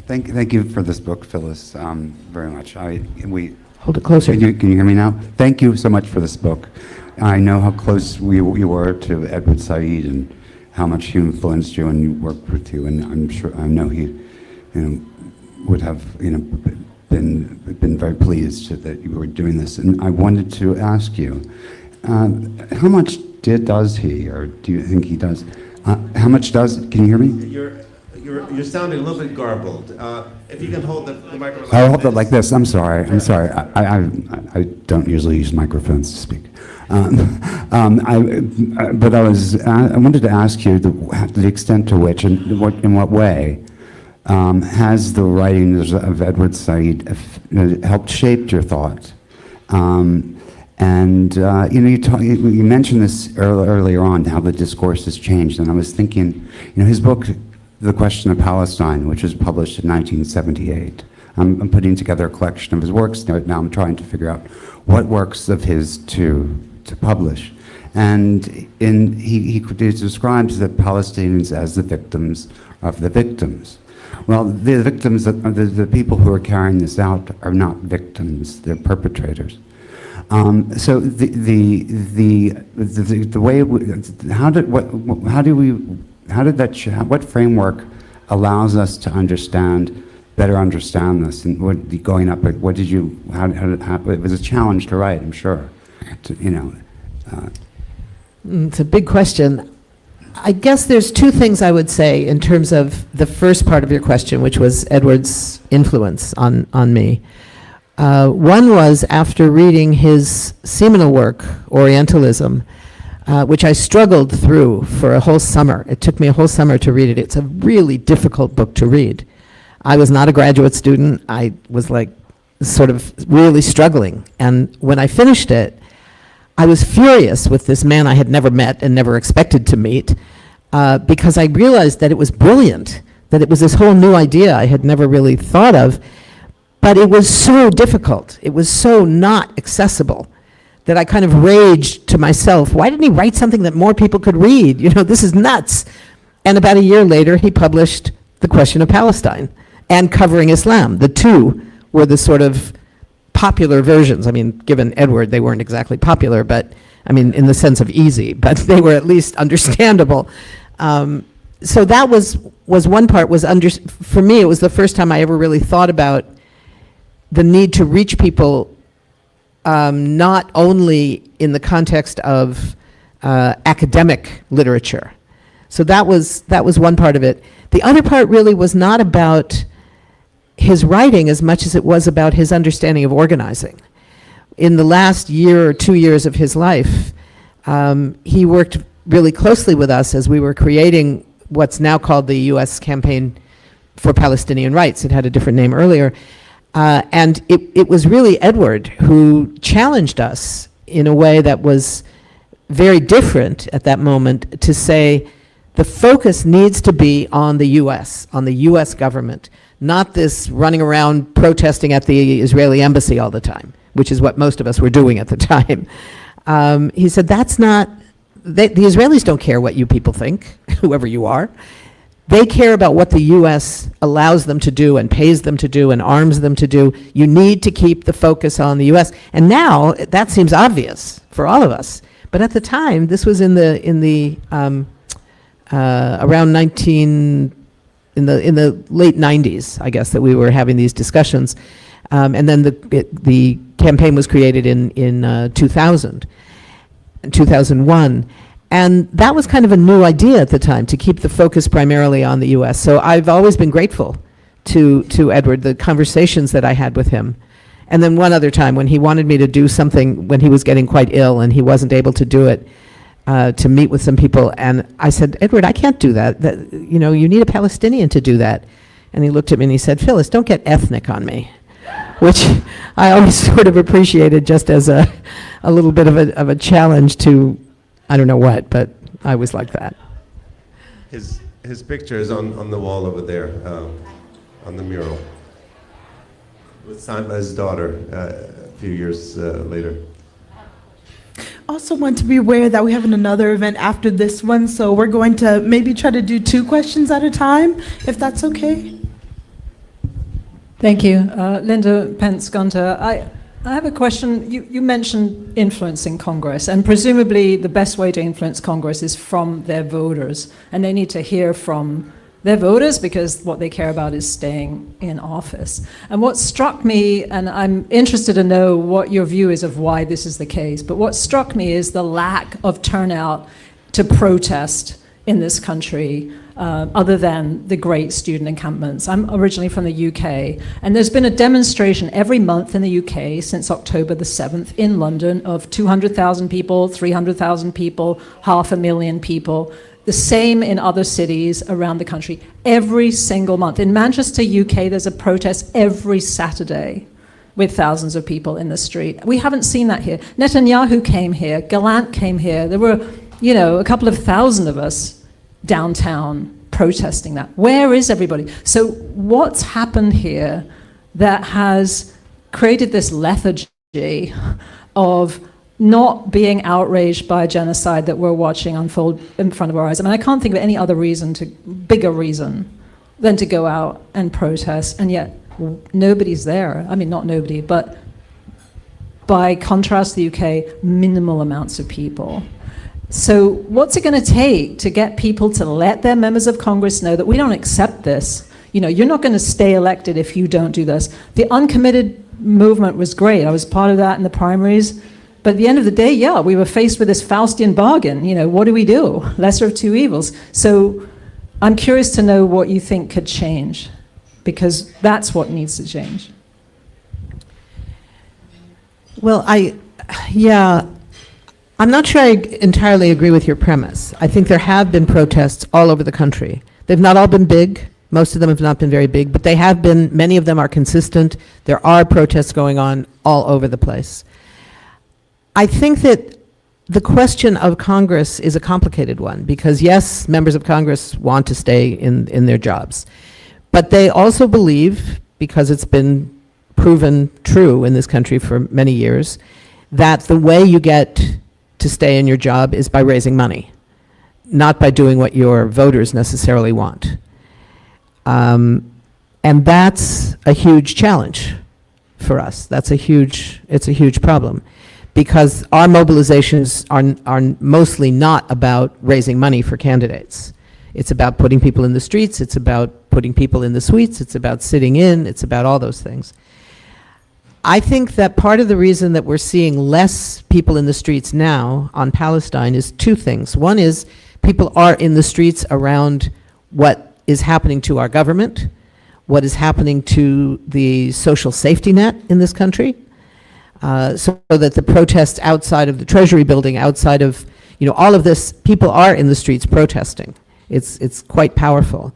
Thank you for this book, Phyllis, very much. Hold it closer. Can you hear me now? Thank you so much for this book. I know how close you were to Edward Said and how much he influenced you and worked with you, and I know he, would have, been very pleased that you were doing this. And I wanted to ask you, how much does he, or do you think he does? How much does? Can you hear me? You're sounding a little bit garbled. If you can hold the microphone. I'll hold it like this. I'm sorry. I don't usually use microphones to speak. But I wanted to ask you the extent to which, and in what way, has the writings of Edward Said helped shape your thought? You mentioned this earlier on, how the discourse has changed, and I was thinking, his book, The Question of Palestine, which was published in 1978. I'm putting together a collection of his works now. I'm trying to figure out what works of his to publish. And he describes the Palestinians as the victims of the victims. Well, the victims, the people who are carrying this out are not victims, they're perpetrators. So the way, what framework allows us to better understand this? And what did you, it was a challenge to write, I'm sure, It's a big question. I guess there's two things I would say in terms of the first part of your question, which was Edward's influence on me. One was after reading his seminal work, Orientalism, which I struggled through for a whole summer. It took me a whole summer to read it. It's a really difficult book to read. I was not a graduate student. I was like sort of really struggling. And when I finished it, I was furious with this man I had never met and never expected to meet, because I realized that it was brilliant, that it was this whole new idea I had never really thought of, but it was so difficult. It was so not accessible that I kind of raged to myself, why didn't he write something that more people could read? This is nuts. And about a year later, he published The Question of Palestine and Covering Islam. The two were the sort of popular versions. I mean, given Edward, they weren't exactly popular, but I mean, in the sense of easy, but they were at least understandable. So that was one part, for me, it was the first time I ever really thought about the need to reach people, not only in the context of academic literature. So that was one part of it. The other part really was not about his writing as much as it was about his understanding of organizing. In the last year or 2 years of his life, he worked really closely with us as we were creating what's now called the U.S. Campaign for Palestinian Rights. It had a different name earlier. And it was really Edward who challenged us in a way that was very different at that moment to say the focus needs to be on the U.S., on the U.S. government, not this running around protesting at the Israeli embassy all the time, which is what most of us were doing at the time. He said, the Israelis don't care what you people think, whoever you are. They care about what the U.S. allows them to do and pays them to do and arms them to do. You need to keep the focus on the U.S. And now that seems obvious for all of us. But at the time, this was in the around in the late 90s, I guess, that we were having these discussions. And then the campaign was created in 2001. And that was kind of a new idea at the time, to keep the focus primarily on the U.S. So I've always been grateful to Edward, the conversations that I had with him. And then one other time when he wanted me to do something when he was getting quite ill and he wasn't able to do it, to meet with some people. And I said, Edward, I can't do that. You need a Palestinian to do that. And he looked at me and he said, Phyllis, don't get ethnic on me, which I always sort of appreciated just as a little bit of a challenge to, I don't know what, but I was like that. His picture is on the wall over there, on the mural. It was signed by his daughter a few years later. Also want to be aware that we have another event after this one, so we're going to maybe try to do 2 questions at a time, if that's okay. Thank you. Linda Pence-Gunter, I have a question. You mentioned influencing Congress, and presumably the best way to influence Congress is from their voters, and they need to hear from their voters because what they care about is staying in office. And what struck me, and I'm interested to know what your view is of why this is the case, but what struck me is the lack of turnout to protest in this country, other than the great student encampments. I'm originally from the UK, and there's been a demonstration every month in the UK since October the 7th in London of 200,000 people, 300,000 people, 500,000 people. The same in other cities around the country, every single month. In Manchester, UK, there's a protest every Saturday with thousands of people in the street. We haven't seen that here. Netanyahu came here, Gallant came here. There were, a couple of thousand of us downtown protesting that. Where is everybody? So what's happened here that has created this lethargy of not being outraged by a genocide that we're watching unfold in front of our eyes. I mean, I can't think of any other bigger reason than to go out and protest, and yet nobody's there. I mean, not nobody, but by contrast, the UK, minimal amounts of people. So what's it going to take to get people to let their members of Congress know that we don't accept this? You know, you're not going to stay elected if you don't do this. The uncommitted movement was great. I was part of that in the primaries. But at the end of the day, yeah, we were faced with this Faustian bargain. You know, what do we do? Lesser of two evils. So I'm curious to know what you think could change, because that's what needs to change. Well, I'm not sure I entirely agree with your premise. I think there have been protests all over the country. They've not all been big. Most of them have not been very big, but they have been, many of them are consistent. There are protests going on all over the place. I think that the question of Congress is a complicated one because, yes, members of Congress want to stay in their jobs, but they also believe, because it's been proven true in this country for many years, that the way you get to stay in your job is by raising money, not by doing what your voters necessarily want. And that's a huge challenge for us. It's a huge problem, because our mobilizations are mostly not about raising money for candidates. It's about putting people in the streets, it's about putting people in the suites, it's about sitting in, it's about all those things. I think that part of the reason that we're seeing less people in the streets now on Palestine is two things. One is people are in the streets around what is happening to our government, what is happening to the social safety net in this country, so that the protests outside of the Treasury building, outside of, you know, all of this, people are in the streets protesting. It's quite powerful.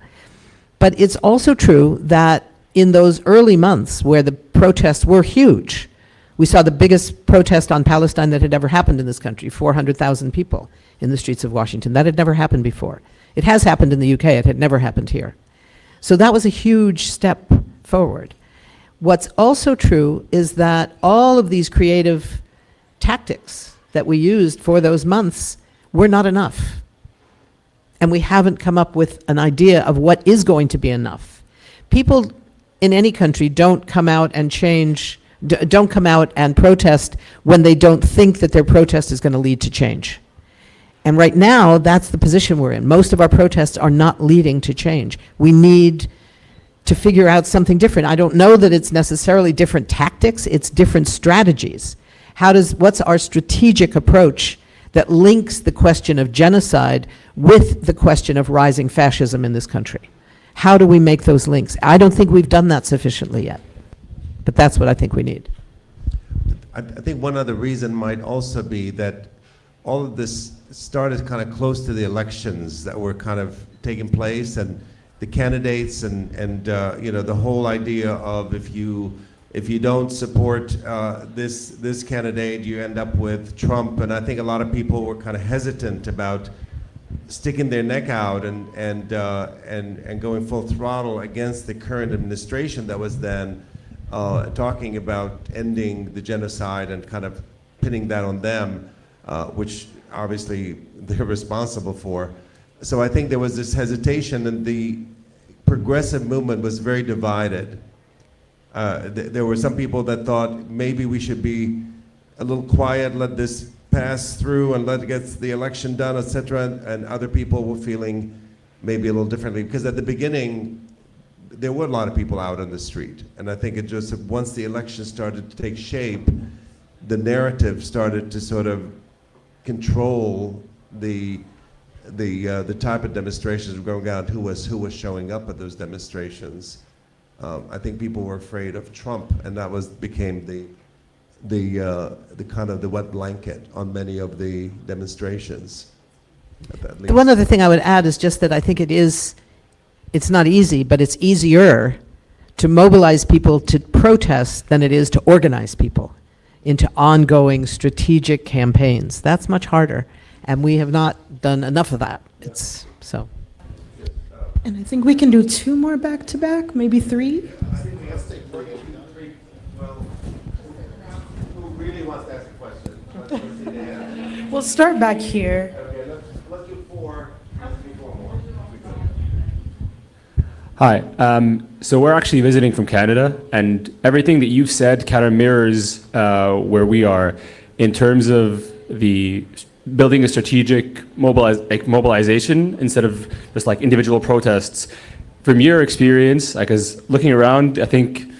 But it's also true that in those early months where the protests were huge, we saw the biggest protest on Palestine that had ever happened in this country, 400,000 people in the streets of Washington. That had never happened before. It has happened in the UK, it had never happened here. So that was a huge step forward. What's also true is that all of these creative tactics that we used for those months were not enough. And we haven't come up with an idea of what is going to be enough. People in any country don't come out and don't come out and protest when they don't think that their protest is going to lead to change. And right now, that's the position we're in. Most of our protests are not leading to change. We need to figure out something different. I don't know that it's necessarily different tactics, it's different strategies. What's our strategic approach that links the question of genocide with the question of rising fascism in this country? How do we make those links? I don't think we've done that sufficiently yet, but that's what I think we need. I think one other reason might also be that all of this started kind of close to the elections that were kind of taking place, and the candidates and you know, the whole idea of if you don't support this candidate, you end up with Trump. And I think a lot of people were kind of hesitant about sticking their neck out and going full throttle against the current administration that was then talking about ending the genocide and kind of pinning that on them, which obviously they're responsible for. So I think there was this hesitation, and the progressive movement was very divided. There were some people that thought maybe we should be a little quiet, let this pass through and let it get the election done, etc. And other people were feeling maybe a little differently, because at the beginning there were a lot of people out on the street, and I think it just, once the election started to take shape, the narrative started to sort of control the type of demonstrations going on, who was showing up at those demonstrations. I think people were afraid of Trump, and that became the kind of the wet blanket on many of the demonstrations. The one other thing I would add is just that I think it's not easy, but it's easier to mobilize people to protest than it is to organize people into ongoing strategic campaigns. That's much harder, and we have not done enough of that. And I think we can do 2 more back to back, maybe 3. I think we have to take 3. Well, who really wants to ask a question? We'll start back here. Okay, let's do four. Let's do four more. Hi. So we're actually visiting from Canada, and everything that you've said kind of mirrors where we are in terms of the building a strategic mobilization instead of just like individual protests. From your experience, like as looking around, I think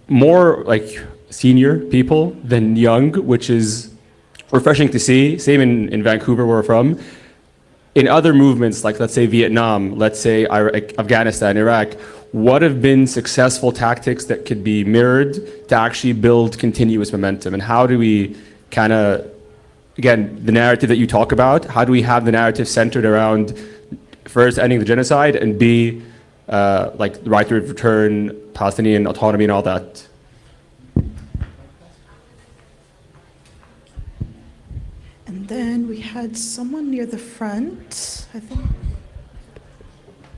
more like senior people than young, which is refreshing to see. Same in Vancouver, where we're from. In other movements, like let's say Vietnam, let's say Afghanistan, Iraq, what have been successful tactics that could be mirrored to actually build continuous momentum? And how do we kind of, again, the narrative that you talk about, how do we have the narrative centered around first ending the genocide and B, like the right to return, Palestinian autonomy and all that? And then we had someone near the front, I think.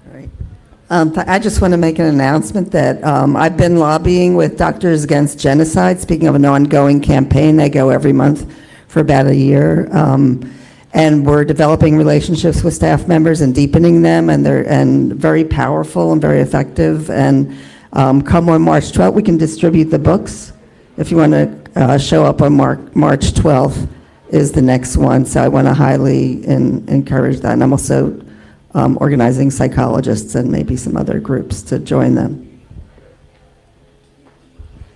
All right. I just want to make an announcement that I've been lobbying with Doctors Against Genocide, speaking of an ongoing campaign. They go every month for about a year. And we're developing relationships with staff members and deepening them, and they're very powerful and very effective. And come on March 12th, we can distribute the books. If you want to show up on March 12th is the next one. So I want to highly encourage that. And I'm also organizing psychologists and maybe some other groups to join them.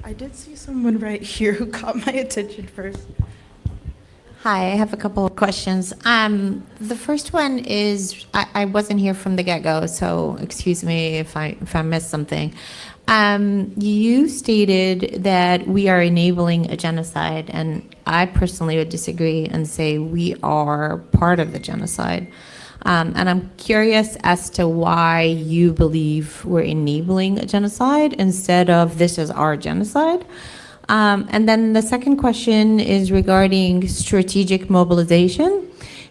I did see someone right here who caught my attention first. Hi, I have a couple of questions. The first one is, I wasn't here from the get-go, so excuse me if I missed something. You stated that we are enabling a genocide, and I personally would disagree and say we are part of the genocide. And I'm curious as to why you believe we're enabling a genocide instead of this is our genocide. And then the second question is regarding strategic mobilization.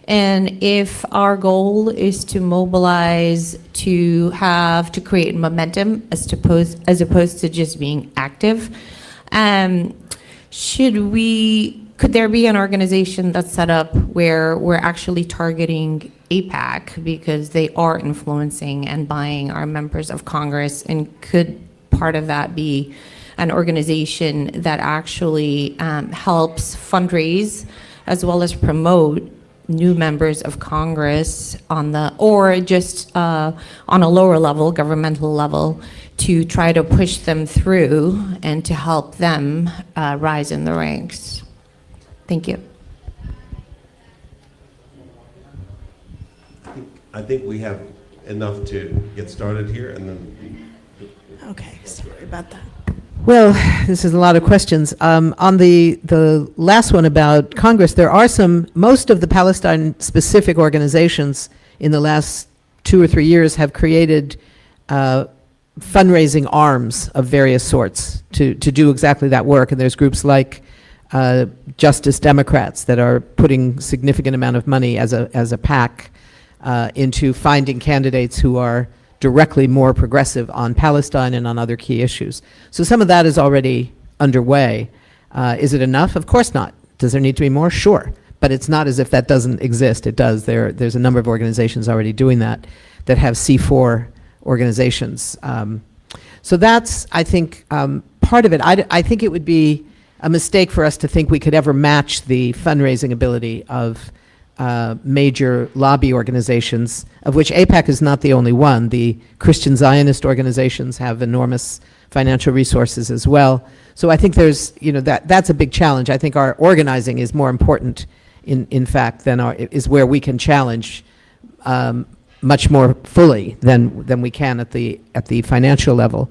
And if our goal is to mobilize to create momentum as opposed to just being active, could there be an organization that's set up where we're actually targeting AIPAC because they are influencing and buying our members of Congress? And could part of that be an organization that actually helps fundraise as well as promote new members of Congress on a lower level, governmental level, to try to push them through and to help them rise in the ranks? Thank you. I think we have enough to get started here, and then. Okay, sorry about that. Well, this is a lot of questions. On the last one about Congress, there are most of the Palestine-specific organizations in the last 2 or 3 years have created fundraising arms of various sorts to do exactly that work. And there's groups like Justice Democrats that are putting significant amount of money as a PAC into finding candidates who are directly more progressive on Palestine and on other key issues. So some of that is already underway. Is it enough? Of course not. Does there need to be more? Sure. But it's not as if that doesn't exist. It does. There's a number of organizations already doing that have C4 organizations. So that's, I think, part of it. I think it would be a mistake for us to think we could ever match the fundraising ability of major lobby organizations, of which AIPAC is not the only one. The Christian Zionist organizations have enormous financial resources as well. So I think there's, that's a big challenge. I think our organizing is more important, in fact, is where we can challenge much more fully than we can at the financial level.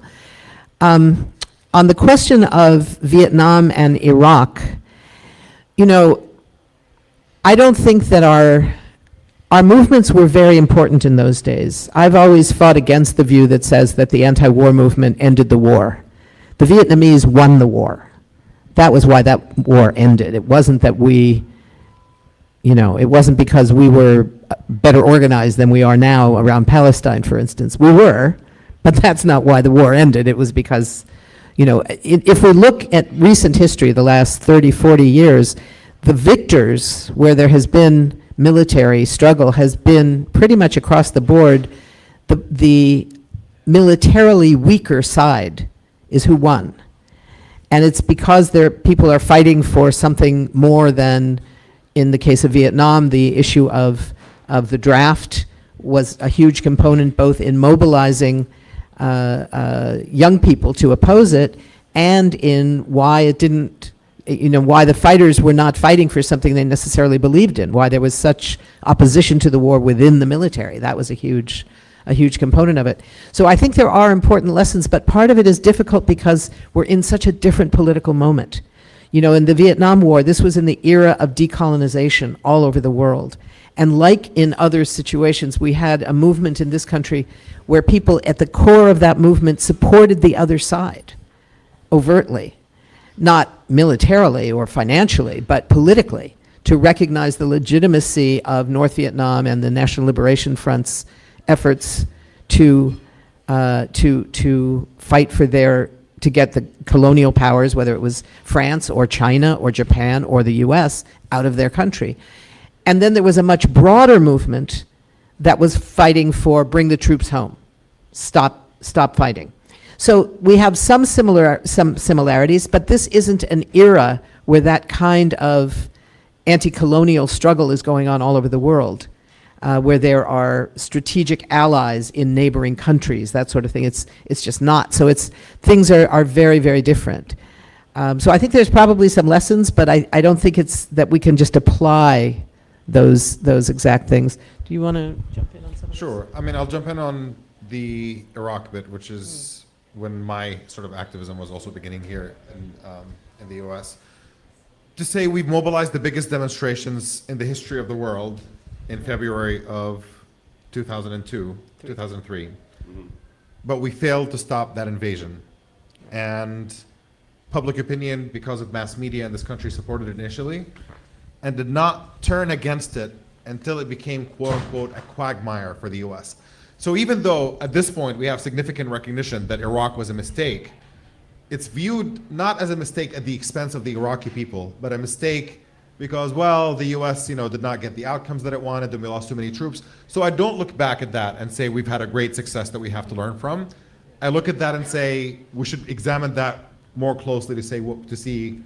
On the question of Vietnam and Iraq, I don't think that our movements were very important in those days. I've always fought against the view that says that the anti-war movement ended the war. The Vietnamese won the war. That was why that war ended. It wasn't that it wasn't because we were better organized than we are now around Palestine, for instance. We were, but that's not why the war ended. It was because, if we look at recent history, the last 30, 40 years, the victors, where there has been military struggle, has been pretty much across the board, the militarily weaker side is who won. And it's because people are fighting for something more than, in the case of Vietnam, the issue of the draft was a huge component both in mobilizing young people to oppose it and in why it didn't, why the fighters were not fighting for something they necessarily believed in, why there was such opposition to the war within the military. That was a huge component of it. So I think there are important lessons, but part of it is difficult because we're in such a different political moment. In the Vietnam War, this was in the era of decolonization all over the world. And like in other situations, we had a movement in this country where people at the core of that movement supported the other side overtly, not militarily or financially, but politically, to recognize the legitimacy of North Vietnam and the National Liberation Front's efforts to fight for to get the colonial powers, whether it was France or China or Japan or the US, out of their country. And then there was a much broader movement that was fighting for bring the troops home, stop fighting. So we have some similarities, but this isn't an era where that kind of anti-colonial struggle is going on all over the world, where there are strategic allies in neighboring countries, that sort of thing. It's just not. So things are very, very different. So I think there's probably some lessons, but I don't think it's that we can just apply those exact things. Do you want to jump in on some of this? Sure. I mean, I'll jump in on the Iraq bit, which is when my sort of activism was also beginning here in the US. To say we've mobilized the biggest demonstrations in the history of the world in February of 2003. But we failed to stop that invasion. And public opinion, because of mass media in this country, supported it initially and did not turn against it until it became, quote unquote, a quagmire for the US. So even though at this point we have significant recognition that Iraq was a mistake, it's viewed not as a mistake at the expense of the Iraqi people, but a mistake because, well, the US, did not get the outcomes that it wanted, and we lost too many troops. So I don't look back at that and say we've had a great success that we have to learn from. I look at that and say we should examine that more closely to see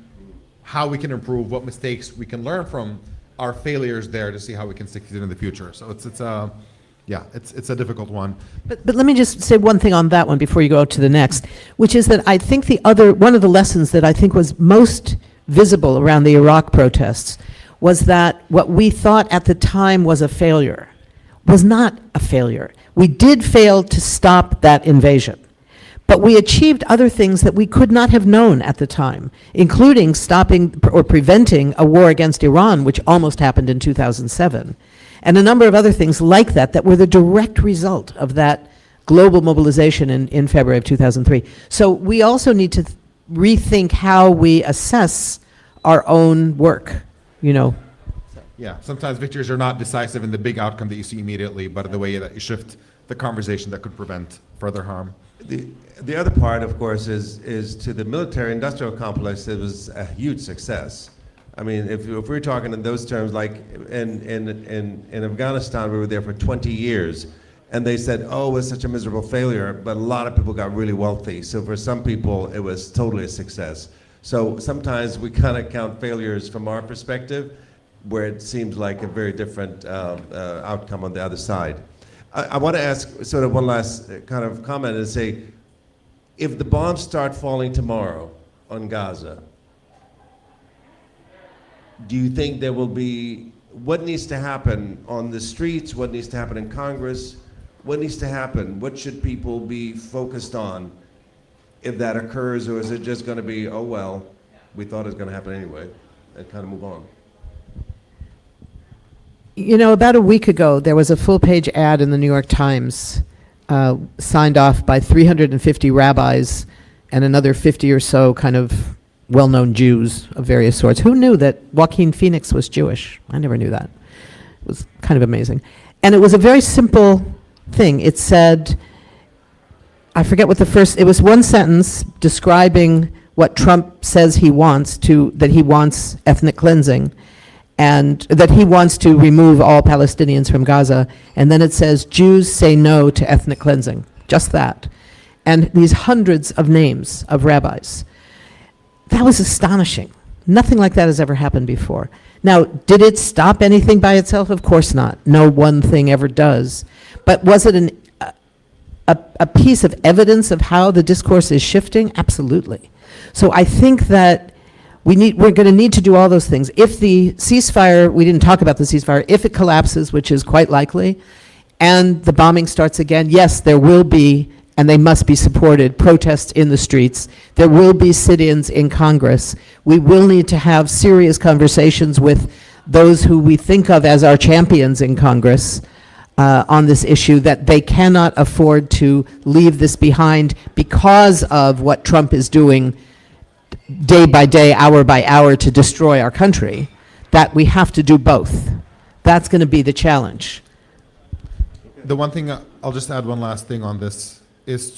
how we can improve, what mistakes we can learn from our failures there to see how we can succeed in the future. So it's a difficult one. But let me just say one thing on that one before you go to the next, which is that I think one of the lessons that I think was most visible around the Iraq protests was that what we thought at the time was a failure was not a failure. We did fail to stop that invasion, but we achieved other things that we could not have known at the time, including stopping or preventing a war against Iran, which almost happened in 2007, and a number of other things like that were the direct result of that global mobilization in February of 2003. So we also need to rethink how we assess our own work, Yeah, sometimes victories are not decisive in the big outcome that you see immediately, but in the way that you shift the conversation that could prevent further harm. The other part, of course, is to the military-industrial complex. It was a huge success. I mean, if we're talking in those terms, like in Afghanistan, we were there for 20 years, and they said, "Oh, it was such a miserable failure," but a lot of people got really wealthy. So for some people, it was totally a success. So sometimes we kind of count failures from our perspective, where it seems like a very different outcome on the other side. I want to ask sort of one last kind of comment and say, if the bombs start falling tomorrow on Gaza, do you think there will be, what needs to happen on the streets, what needs to happen in Congress, what needs to happen, what should people be focused on if that occurs, or is it just going to be, oh well, we thought it was going to happen anyway, and kind of move on? About a week ago, there was a full-page ad in the New York Times signed off by 350 rabbis and another 50 or so kind of well-known Jews of various sorts. Who knew that Joaquin Phoenix was Jewish? I never knew that. It was kind of amazing. And it was a very simple thing. It said, I forget what it was one sentence describing what Trump says he wants, that he wants ethnic cleansing. and that he wants to remove all Palestinians from Gaza. And then it says, Jews say no to ethnic cleansing. Just that. And these hundreds of names of rabbis. That was astonishing. Nothing like that has ever happened before. Now, did it stop anything by itself? Of course not. No one thing ever does. But was it a piece of evidence of how the discourse is shifting? Absolutely. So I think that we're going to need to do all those things. If the ceasefire, we didn't talk about the ceasefire, if it collapses, which is quite likely, and the bombing starts again, yes, there will be, and they must be supported, protests in the streets. There will be sit-ins in Congress. We will need to have serious conversations with those who we think of as our champions in Congress on this issue, that they cannot afford to leave this behind because of what Trump is doing day by day, hour by hour to destroy our country, that we have to do both. That's going to be the challenge. The one thing, I'll just add one last thing on this, is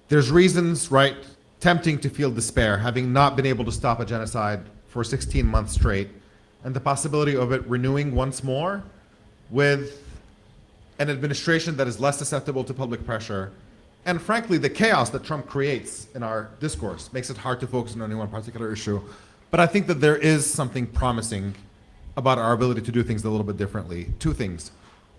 there's reasons, right, tempting to feel despair, having not been able to stop a genocide for 16 months straight, and the possibility of it renewing once more with an administration that is less susceptible to public pressure. And frankly, the chaos that Trump creates in our discourse makes it hard to focus on any one particular issue. But I think that there is something promising about our ability to do things a little bit differently. Two things.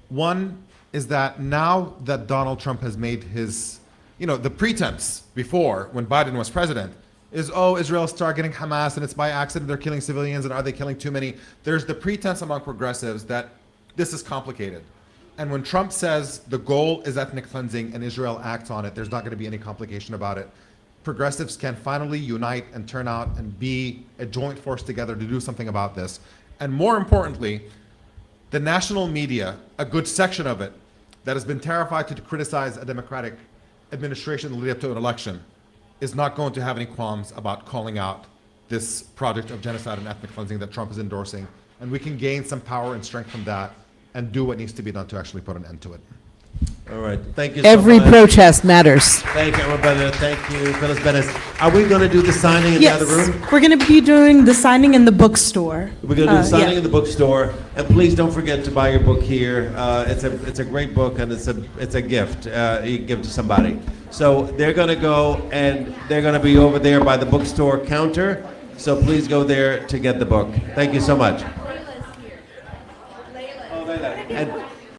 One is that now that Donald Trump has made his, the pretense before, when Biden was president, is, oh, Israel's targeting Hamas and it's by accident they're killing civilians, and are they killing too many? There's the pretense among progressives that this is complicated. And when Trump says the goal is ethnic cleansing and Israel acts on it, there's not going to be any complication about it. Progressives can finally unite and turn out and be a joint force together to do something about this. And more importantly, the national media, a good section of it, that has been terrified to criticize a Democratic administration leading up to an election, is not going to have any qualms about calling out this project of genocide and ethnic cleansing that Trump is endorsing. And we can gain some power and strength from that and do what needs to be done to actually put an end to it. All right, thank you Every so much. protest matters. Thank you, Omar Baddar. Thank you, Phyllis Bennis. Are we going to do the signing in Yes, the other room? we're going to be doing the signing in the bookstore. We're going to do the signing yeah. in the bookstore, and please don't forget to buy your book here. It's a great book, and it's a gift you can give to somebody. So they're going to go, and they're going to be over there by the bookstore counter. So please go there to get the book. Thank you so much.